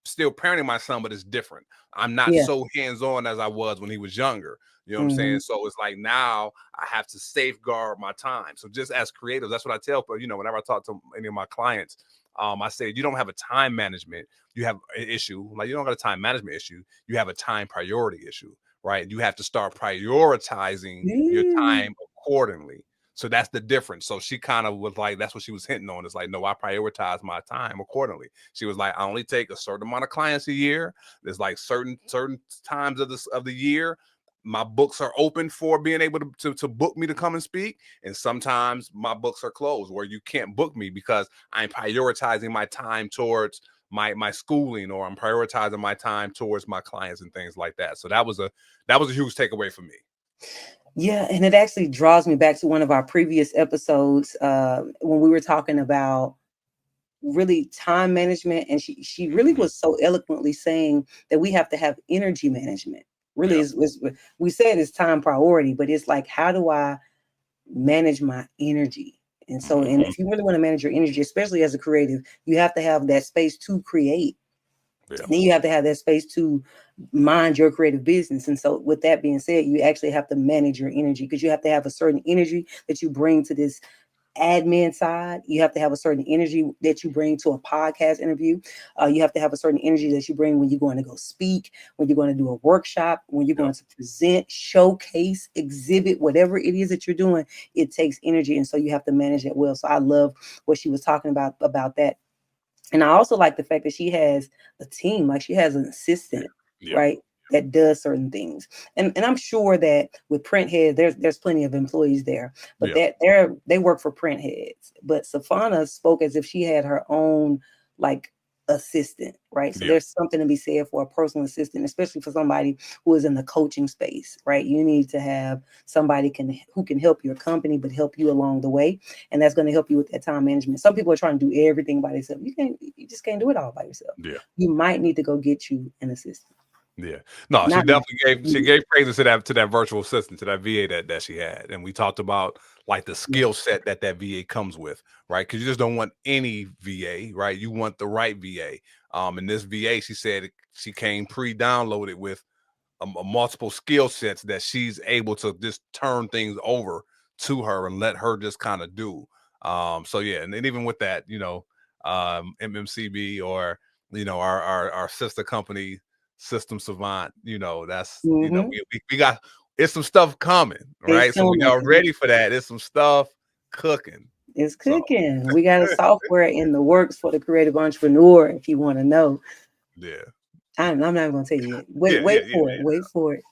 still parenting my son, but it's different. I'm not so hands-on as I was when he was younger. You know what I'm saying? So it's like now I have to safeguard my time. So just as creatives, that's what I tell people, you know, whenever I talk to any of my clients, I say, you don't have a time management, you have an issue. Like, you don't got a time management issue, you have a time priority issue, right? You have to start prioritizing your time accordingly. So that's the difference. So she kind of was like, that's what she was hinting on. It's like, no, I prioritize my time accordingly. She was like, I only take a certain amount of clients a year. There's like certain times of the year my books are open for being able to book me to come and speak. And sometimes my books are closed where you can't book me because I'm prioritizing my time towards my schooling, or I'm prioritizing my time towards my clients and things like that. So that was a huge takeaway for me. Yeah, and it actually draws me back to one of our previous episodes when we were talking about really time management, and she really was so eloquently saying that we have to have energy management. Really, we said it's time priority, but it's like, how do I manage my energy? And so, and if you really want to manage your energy, especially as a creative, you have to have that space to create. Yeah. And then you have to have that space to mind your creative business. And so with that being said, you actually have to manage your energy, because you have to have a certain energy that you bring to this admin side. You have to have a certain energy that you bring to a podcast interview. You have to have a certain energy that you bring when you're going to go speak, when you're going to do a workshop, when you're going to present, showcase, exhibit, whatever it is that you're doing. It takes energy. And so you have to manage that well. So I love what she was talking about that. And I also like the fact that she has a team, like she has an assistant, right, that does certain things. And I'm sure that with Printheads, there's plenty of employees there, but that they work for Printheads. But Savannah spoke as if she had her own like assistant, right? So there's something to be said for a personal assistant, especially for somebody who is in the coaching space, right? You need to have somebody who can help your company, but help you along the way. And that's going to help you with that time management. Some people are trying to do everything by themselves. You just can't do it all by yourself. You might need to go get you an assistant. No, she definitely gave praises to that virtual assistant, to that VA that she had. And we talked about like the skill set that VA comes with, right? Because you just don't want any VA, right? You want the right VA. And this VA, she said she came pre-downloaded with a multiple skill sets that she's able to just turn things over to her and let her just kind of do. So yeah, and then even with that, MMCB, or our sister company, System Savant, that's we got, it's some stuff coming, right? So we are ready for that. It's some stuff cooking. It's cooking. So we got a software in the works for the creative entrepreneur, if you want to know. I'm not even gonna tell you yet. Wait for it.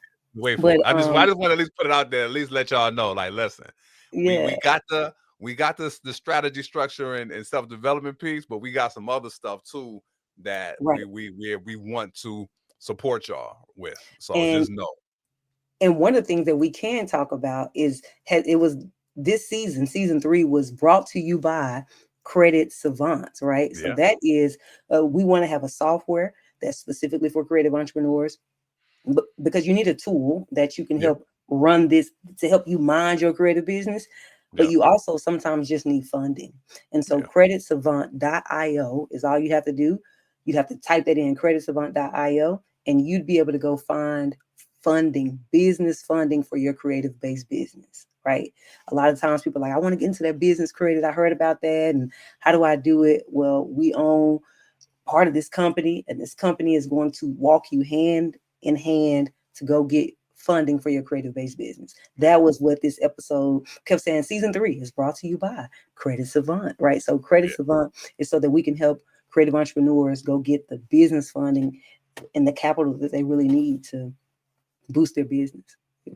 I just want to at least put it out there, at least let y'all know, like, listen, we got the strategy structure and self-development piece, but we got some other stuff too that we want to support y'all with. So just know. And one of the things that we can talk about is it was this season 3 was brought to you by Credit Savants, right? So that is we want to have a software that's specifically for creative entrepreneurs, because you need a tool that you can help run this, to help you mind your creative business. But you also sometimes just need funding. And so creditsavant.io is all you have to do. You'd have to type that in, creditsavant.io, and you'd be able to go find funding, business funding for your creative based business, right? A lot of times people are like, I want to get into that business credit. I heard about that. And how do I do it? Well, we own part of this company, and this company is going to walk you hand in hand to go get funding for your creative based business. That was what this episode kept saying. Season 3 is brought to you by Credit Savant, right? So Credit Savant is so that we can help creative entrepreneurs go get the business funding and the capital that they really need to boost their business. All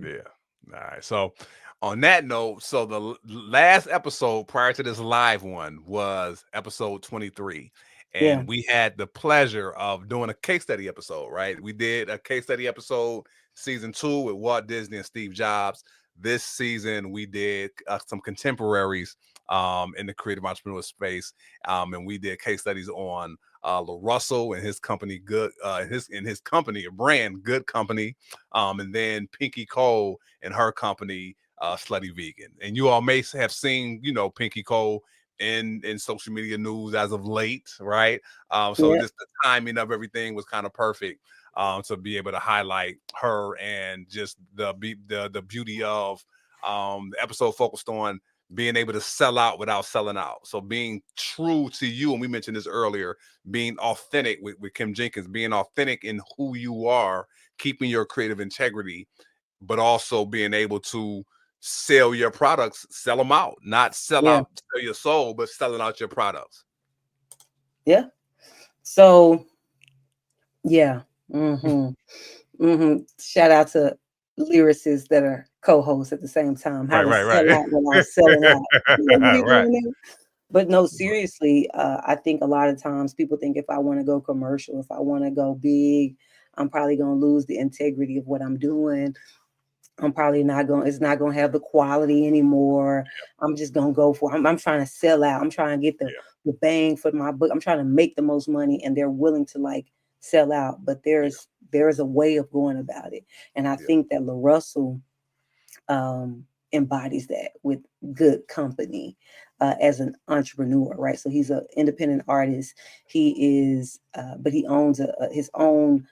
right. So on that note, so the last episode prior to this live one was episode 23. And we had the pleasure of doing a case study episode, right? We did a case study episode season 2 with Walt Disney and Steve Jobs. This season we did some contemporaries in the creative entrepreneur space, and we did case studies on LaRussell and his company, his company, a brand, Good Company, and then Pinky Cole and her company, Slutty Vegan. And you all may have seen, Pinky Cole in social media news as of late, right? So just the timing of everything was kind of perfect to be able to highlight her, and just the beauty of the episode focused on being able to sell out without selling out. So being true to you, and we mentioned this earlier, being authentic with Kim Jenkins, being authentic in who you are, keeping your creative integrity, but also being able to sell your products, sell them out, not sell your soul, but selling out your products. So shout out to lyricists that are co-hosts at the same time. How to sell out without selling out. But no, seriously, I think a lot of times people think if I want to go commercial, if I want to go big, I'm probably going to lose the integrity of what I'm doing. I'm probably it's not going to have the quality anymore. I'm just going to go for, I'm trying to sell out. I'm trying to get the bang for my buck. I'm trying to make the most money, and they're willing to like sell out. But there is a way of going about it. And I think that LaRussell embodies that with Good Company. as an entrepreneur, right? So he's an independent artist. He is, but he owns his own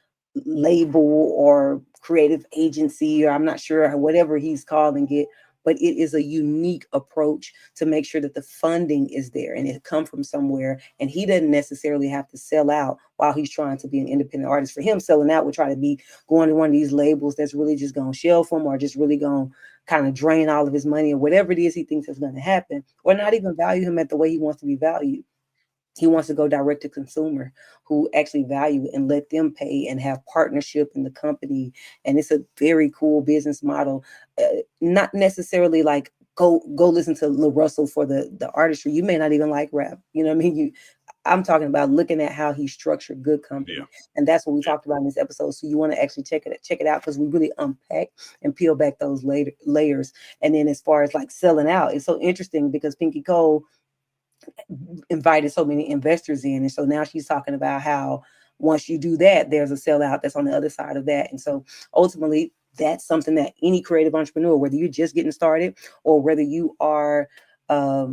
label or creative agency, or I'm not sure whatever he's calling it. But it is a unique approach to make sure that the funding is there and it come from somewhere. And he doesn't necessarily have to sell out while he's trying to be an independent artist. For him, selling out would try to be going to one of these labels that's really just going to shelf him, or just really going to kind of drain all of his money, or whatever it is he thinks is going to happen, or not even value him at the way he wants to be valued. He wants to go direct to consumer who actually value it and let them pay and have partnership in the company. And it's a very cool business model. Not necessarily like go listen to Lil Russell for the artistry. You may not even like rap. You know what I mean? I'm talking about looking at how he structured good company. Yeah. And that's what we talked about in this episode. So you want to actually check it out, because we really unpack and peel back those layers. And then as far as like selling out, it's so interesting because Pinky Cole invited so many investors in. And so now she's talking about how once you do that, there's a sellout that's on the other side of that. And so ultimately, that's something that any creative entrepreneur, whether you're just getting started or whether you are, I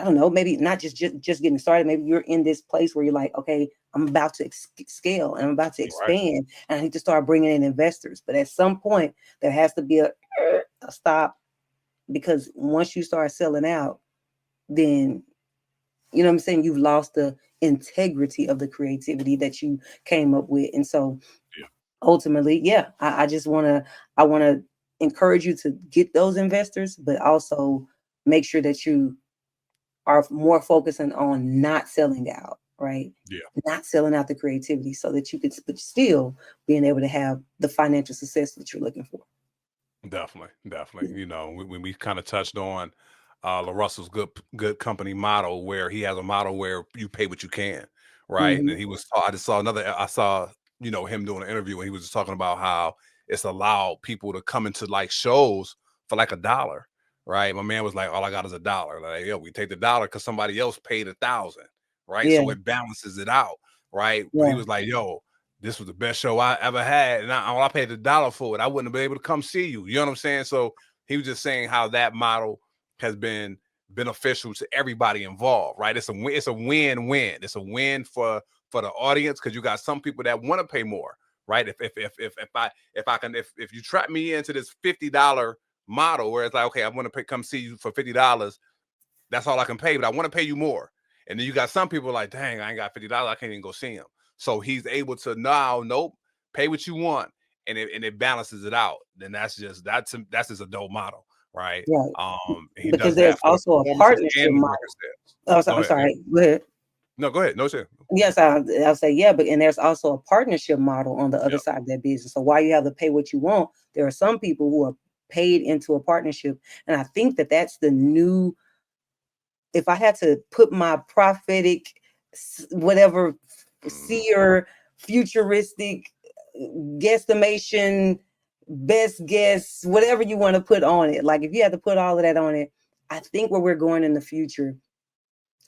don't know, maybe not just getting started, maybe you're in this place where you're like, okay, I'm about to scale and I'm about to expand, and I need to start bringing in investors. But at some point, there has to be a stop, because once you start selling out, then you know what I'm saying, you've lost the integrity of the creativity that you came up with. And so ultimately, I just want to encourage you to get those investors, but also make sure that you are more focusing on not selling out, right? Yeah. Not selling out the creativity, so that you could still being able to have the financial success that you're looking for. Definitely. You know, when we kind of touched on LaRussell's good company model, where he has a model where you pay what you can, right? Mm-hmm. And I saw him doing an interview, and he was just talking about how it's allowed people to come into like shows for like $1, right? My man was like, all I got is $1. Like, yo, we take the $1 because somebody else paid 1,000, right? Yeah. So it balances it out, right? But he Yeah. was like, yo, this was the best show I ever had, and I paid $1 for it. I wouldn't have been able to come see you. You know what I'm saying? So he was just saying how that model has been beneficial to everybody involved, right? It's a win-win. It's a win for the audience, because you got some people that want to pay more, right? If you trap me into this $50 model where it's like, okay, I want to come see you for $50, that's all I can pay, but I want to pay you more. And then you got some people like, dang, I ain't got $50, I can't even go see him. So he's able to pay what you want, and it balances it out. Then that's just a dope model, right? Right. He Because does there's that for the also a performances partnership and the model. record sales. Oh, so, I'm sorry. Go ahead. No, go ahead. No, sir. Yes, I'll say and there's also a partnership model on the other Yep. side of that business. So while you have to pay what you want, there are some people who are paid into a partnership, and I think that that's the new. If I had to put my prophetic, whatever, seer, futuristic guesstimation, best guess, whatever you want to put on it, like if you had to put all of that on it, I think where we're going in the future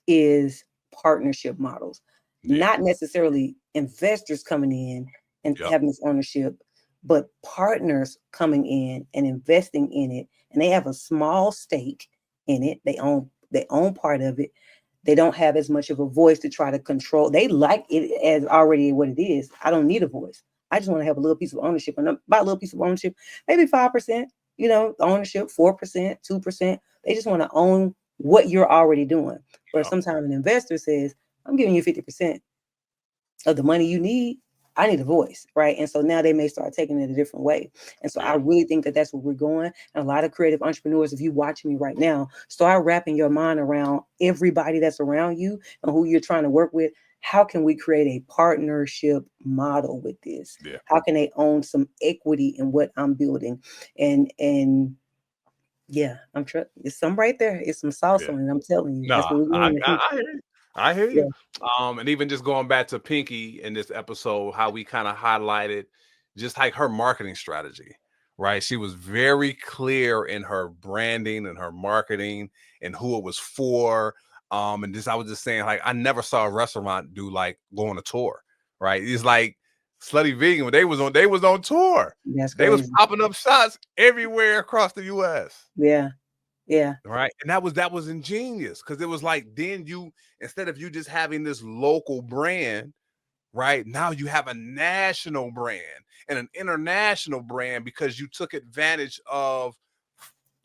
is partnership models, not necessarily investors coming in and having this ownership, but partners coming in and investing in it, and they have a small stake in it. They own part of it. They don't have as much of a voice to try to control. They like it as already what it is. I don't need a voice. I just want to have a little piece of ownership, and by a little piece of ownership, maybe 5%, ownership, 4%, 2%. They just want to own what you're already doing. Where sometimes an investor says, I'm giving you 50% of the money you need. I need a voice, right? And so now they may start taking it a different way. And so I really think that that's where we're going. And a lot of creative entrepreneurs, if you watch me right now, start wrapping your mind around everybody that's around you and who you're trying to work with. How can we create a partnership model with this? How can they own some equity in what I'm building? And yeah, it's some right there. It's some sauce on it. I'm telling you. No, That's what we're doing in the future. I hear you. And even just going back to Pinky in this episode, how we kind of highlighted just like her marketing strategy, right? She was very clear in her branding and her marketing and who it was for. And I was just saying, like, I never saw a restaurant do like go on a tour, right? It's like Slutty Vegan when they was on tour. That's They was crazy. popping up shots everywhere across the US. Yeah. Yeah. Right. And that was ingenious, because it was like, then you, instead of you just having this local brand, right, now you have a national brand and an international brand, because you took advantage of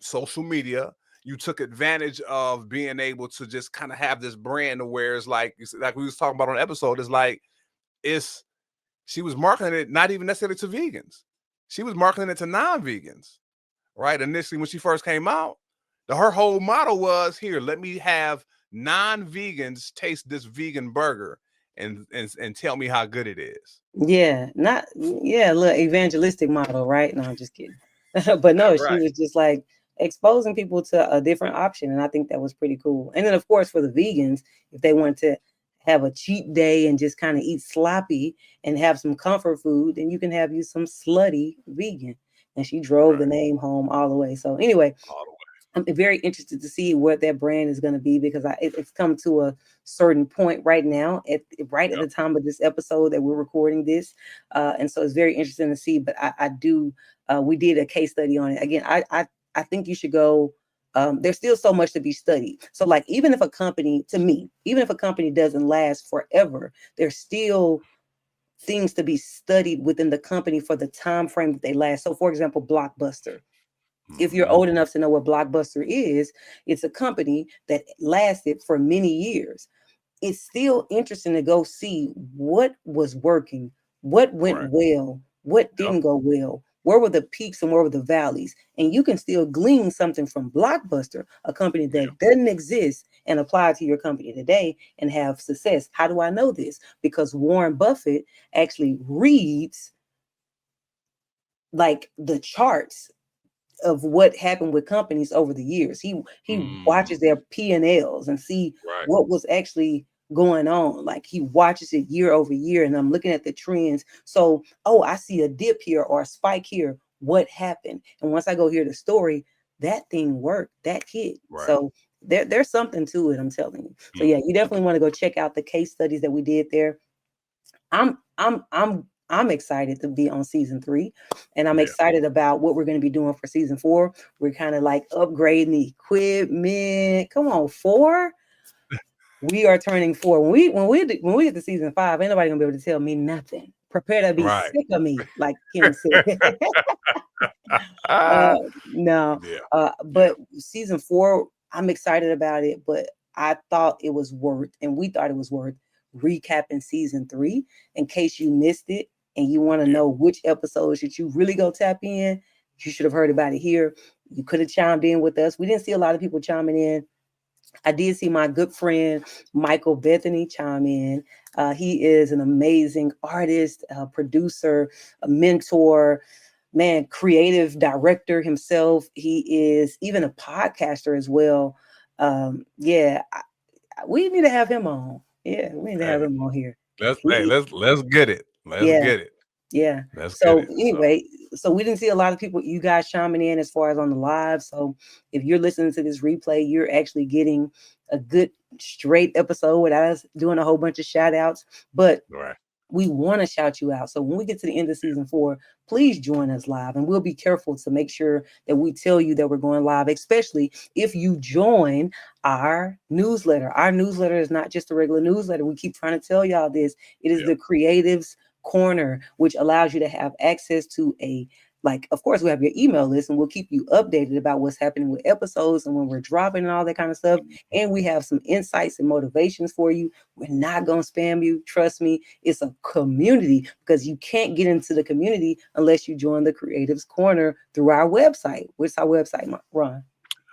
social media. You took advantage of being able to just kind of have this brand to where it's like we was talking about on the episode, it's like, it's she was marketing it not even necessarily to vegans. She was marketing it to non-vegans, right? Initially, when she first came out, her whole model was, here, let me have non-vegans taste this vegan burger and tell me how good it is. Yeah, look, evangelistic model, right? No, I'm just kidding. But no, she Right. was just like exposing people to a different option, and I think that was pretty cool. And then, of course, for the vegans, if they want to have a cheat day and just kind of eat sloppy and have some comfort food, then you can have you some slutty vegan. And she drove the Right. name home all the way. So anyway, All the way. I'm very interested to see what that brand is going to be, because it's come to a certain point right now, at Yep. the time of this episode that we're recording this, and so it's very interesting to see. But I do, we did a case study on it. Again, I think you should go. There's still so much to be studied. So, like, even if a company, to me, even if a company doesn't last forever, there's still things to be studied within the company for the time frame that they last. So, for example, Blockbuster. If you're Mm-hmm. old enough to know what Blockbuster is, it's a company that lasted for many years. It's still interesting to go see what was working, what went Right. well, what Yep. didn't go well, where were the peaks and where were the valleys. And you can still glean something from Blockbuster, a company Yeah. that doesn't exist, and apply it to your company today and have success. How do I know this? Because Warren Buffett actually reads like the charts of what happened with companies over the years. He watches their P&Ls and see Right. what was actually going on. Like, he watches it year over year, and I'm looking at the trends. So, oh, I see a dip here or a spike here. What happened? And once I go hear the story, that thing worked, that hit. Right. So there's something to it, I'm telling you. So Mm. yeah, you definitely want to go check out the case studies that we did there. I'm excited to be on season 3, and I'm Yeah. excited about what we're going to be doing for season 4. We're kind of like upgrading the equipment. Come on, 4. We are turning 4. When we get to season 5, ain't nobody gonna be able to tell me nothing. Prepare to be Right. sick of me, like Kim said. Ah, No, yeah. Yeah. but season 4, I'm excited about it. But I thought it was worth, and we thought it was worth recapping season 3 in case you missed it and you want to Yeah. know which episodes should you really go tap in. You should have heard about it here. You could have chimed in with us. We didn't see a lot of people chiming in. I did see my good friend Michael Bethany chime in. He is an amazing artist, producer, a mentor, man, creative director himself. He is even a podcaster as well. Yeah, we need to have him on. Yeah, we need to have Hey, him on here. let's get it. Let's Yeah, get it. yeah. Let's get So it. So anyway, so we didn't see a lot of people, you guys chiming in as far as on the live. So if you're listening to this replay, you're actually getting a good straight episode without us doing a whole bunch of shout outs. But right. we want to shout you out. So when we get to the end of season 4, please join us live, and we'll be careful to make sure that we tell you that we're going live, especially if you join our newsletter. Our newsletter is not just a regular newsletter. We keep trying to tell y'all this. It is Yeah. the Creatives Corner, which allows you to have access to of course, we have your email list, and we'll keep you updated about what's happening with episodes and when we're dropping and all that kind of stuff. And we have some insights and motivations for you. We're not going to spam you. Trust me, it's a community, because you can't get into the community unless you join the Creatives Corner through our website. What's our website, Ron?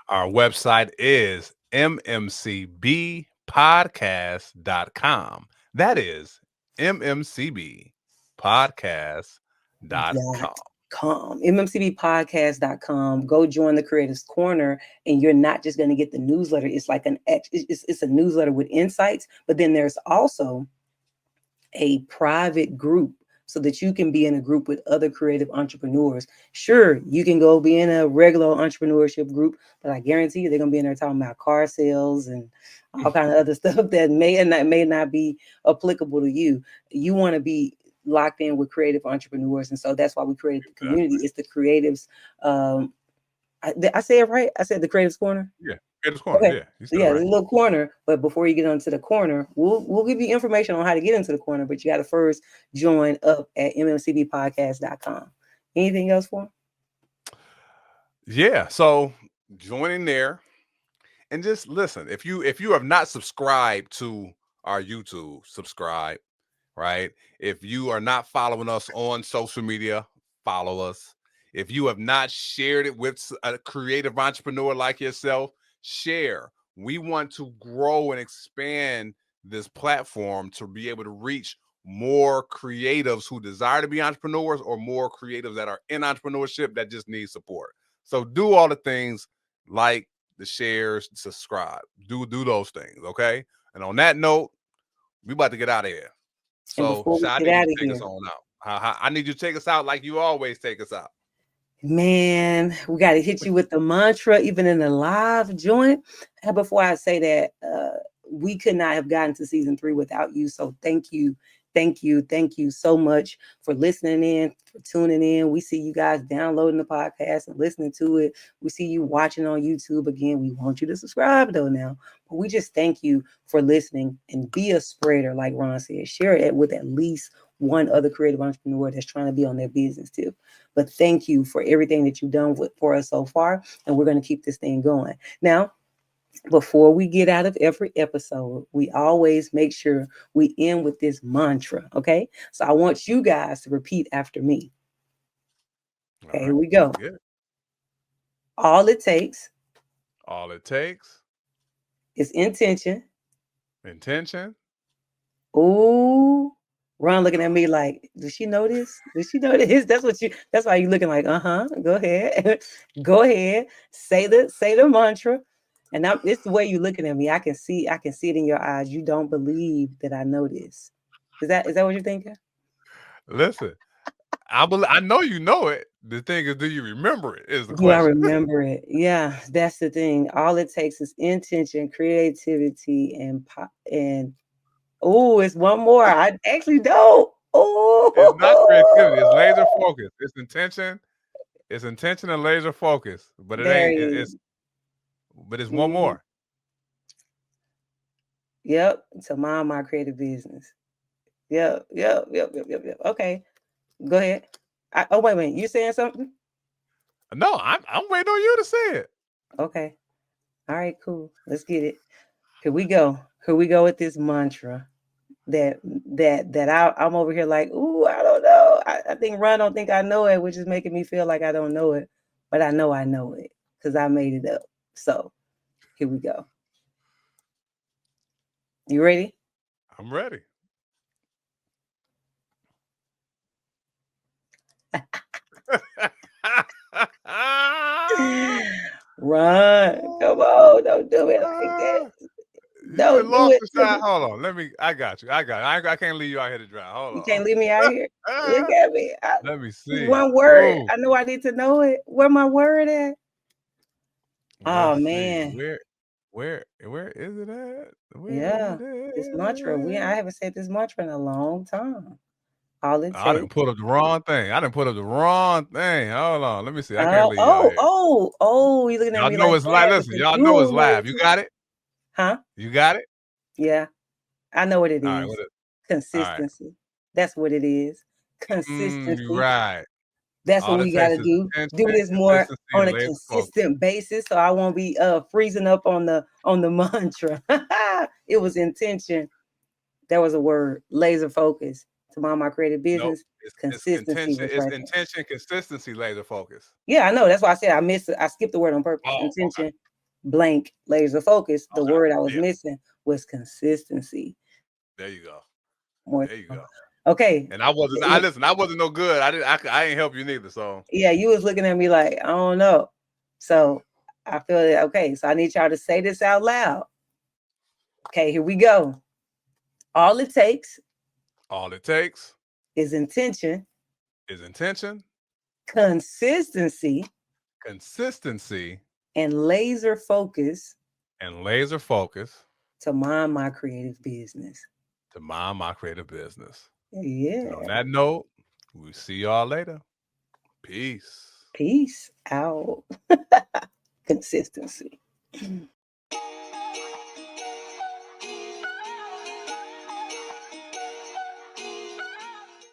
Our website is mmcbpodcast.com. That is mmcbpodcast.com. mmcbpodcast.com. Go join the Creatives Corner, and you're not just going to get the newsletter. It's like it's a newsletter with insights, but then there's also a private group so that you can be in a group with other creative entrepreneurs. Sure, you can go be in a regular entrepreneurship group, but I guarantee you they're going to be in there talking about car sales and all kind of other stuff that may not be applicable to you. You want to be locked in with creative entrepreneurs, and so that's why we created the community. Exactly. It's the Creatives I say it right. I said the Creative's Corner. Yeah, Creative's Corner. Okay. Yeah, you So said it yeah, right. there's a little corner, but before you get onto the corner, we'll give you information on how to get into the corner, but you got to first join up at mmcbpodcast.com. Anything else for 'em? Yeah, so joining there and just listen. If you have not subscribed to our YouTube, subscribe, right? If you are not following us on social media, follow us. If you have not shared it with a creative entrepreneur like yourself, share. We want to grow and expand this platform to be able to reach more creatives who desire to be entrepreneurs or more creatives that are in entrepreneurship that just need support. So do all the things, like the shares, subscribe, do those things, okay? And on that note, we about to get out of here. And So, before we Shy, I get need you out to of take us here, on out. I need you to take us out like you always take us out. man, we got to hit you with the mantra, even in the live joint. And before I say that, we could not have gotten to season 3 without you. So thank you. Thank you so much for listening in, for tuning in. We see you guys downloading the podcast and listening to it. We see you watching on YouTube. Again, we want you to subscribe though now. But we just thank you for listening, and be a spreader, like Ron said. Share it with at least one other creative entrepreneur that's trying to be on their business tip. But thank you for everything that you've done for us so far. And we're going to keep this thing going. Now, before we get out of every episode, we always make sure we end with this mantra. Okay. So I want you guys to repeat after me. Okay, All here right, we go. let's get it. All it takes All it takes, is intention. intention. Ooh. Ron looking at me like, does she know this? Does she know this? That's why you looking like, go ahead. Go ahead. Say the mantra. And it's the way you're looking at me. I can see it in your eyes. You don't believe that I know this. Is that what you're thinking? Listen, I know you know it. The thing is, do you remember it? Is the Do I question. remember it? Yeah, that's the thing. All it takes is intention, creativity, and oh, it's one more. I actually don't. It's not creativity. It's laser Oh, focus. It's intention. It's intention and laser focus. But it there ain't. he is. But it's one Mhm. more. Yep, to mind my creative business. Yep. Okay, go ahead. Oh, wait a minute. You saying something? No, I'm waiting on you to say it. Okay. All right, cool. Let's get it. Here we go. Here we go with this mantra I'm over here like, ooh, I don't know. I think Ron don't think I know it, which is making me feel like I don't know it. But I know it because I made it up. So here we go. You ready? I'm ready. Ron, come on. Don't do it like that. You Don't had do lost it the to shot. me. Hold on. I got you. I can't leave you out here to dry. Hold You on. can't leave me out here. Look at me. Let me see. One word. Oh, I know I need to know it. Where my word at? Oh let's see. man. Where is it at? Where is Yeah. it This mantra. I at? haven't said this mantra in a long time. All it I didn't takes. put up the wrong thing. Hold on. Let me see. I can't Oh, leave you out here. you looking at Y'all me know like it's live. that Listen, because y'all you know don't it's know live. it You too. got it? Huh? You got it? Yeah. I know what it All right. is. What it? All right. Consistency. That's what it is. You Consistency. right. That's what All it we got takes to is do. Do attention, this more consistency, on and a laser focus. consistent basis, so I won't be freezing up on the mantra. It was intention. There was a word. Laser focus. To mind my creative Nope. business. It's Consistency intention. was It's right there. intention, consistency, laser focus. Yeah, I know. That's why I said I missed it. I skipped the word on purpose. Oh, okay. Intention, blank, laser focus. The Okay. word I was Yeah. missing was consistency. There you go. More There you so. go. Okay. And I wasn't. I listen. I wasn't no good. I ain't help you neither. So Yeah, you was looking at me like, I don't know. So I feel that okay. So I need y'all to say this out loud. Okay, here we go. All it takes all it takes is intention, is intention, consistency, consistency, and laser focus and laser focus to mind my creative business. to mind my creative business. And on Yeah. that note, we'll see y'all later. Peace. Peace out. Consistency.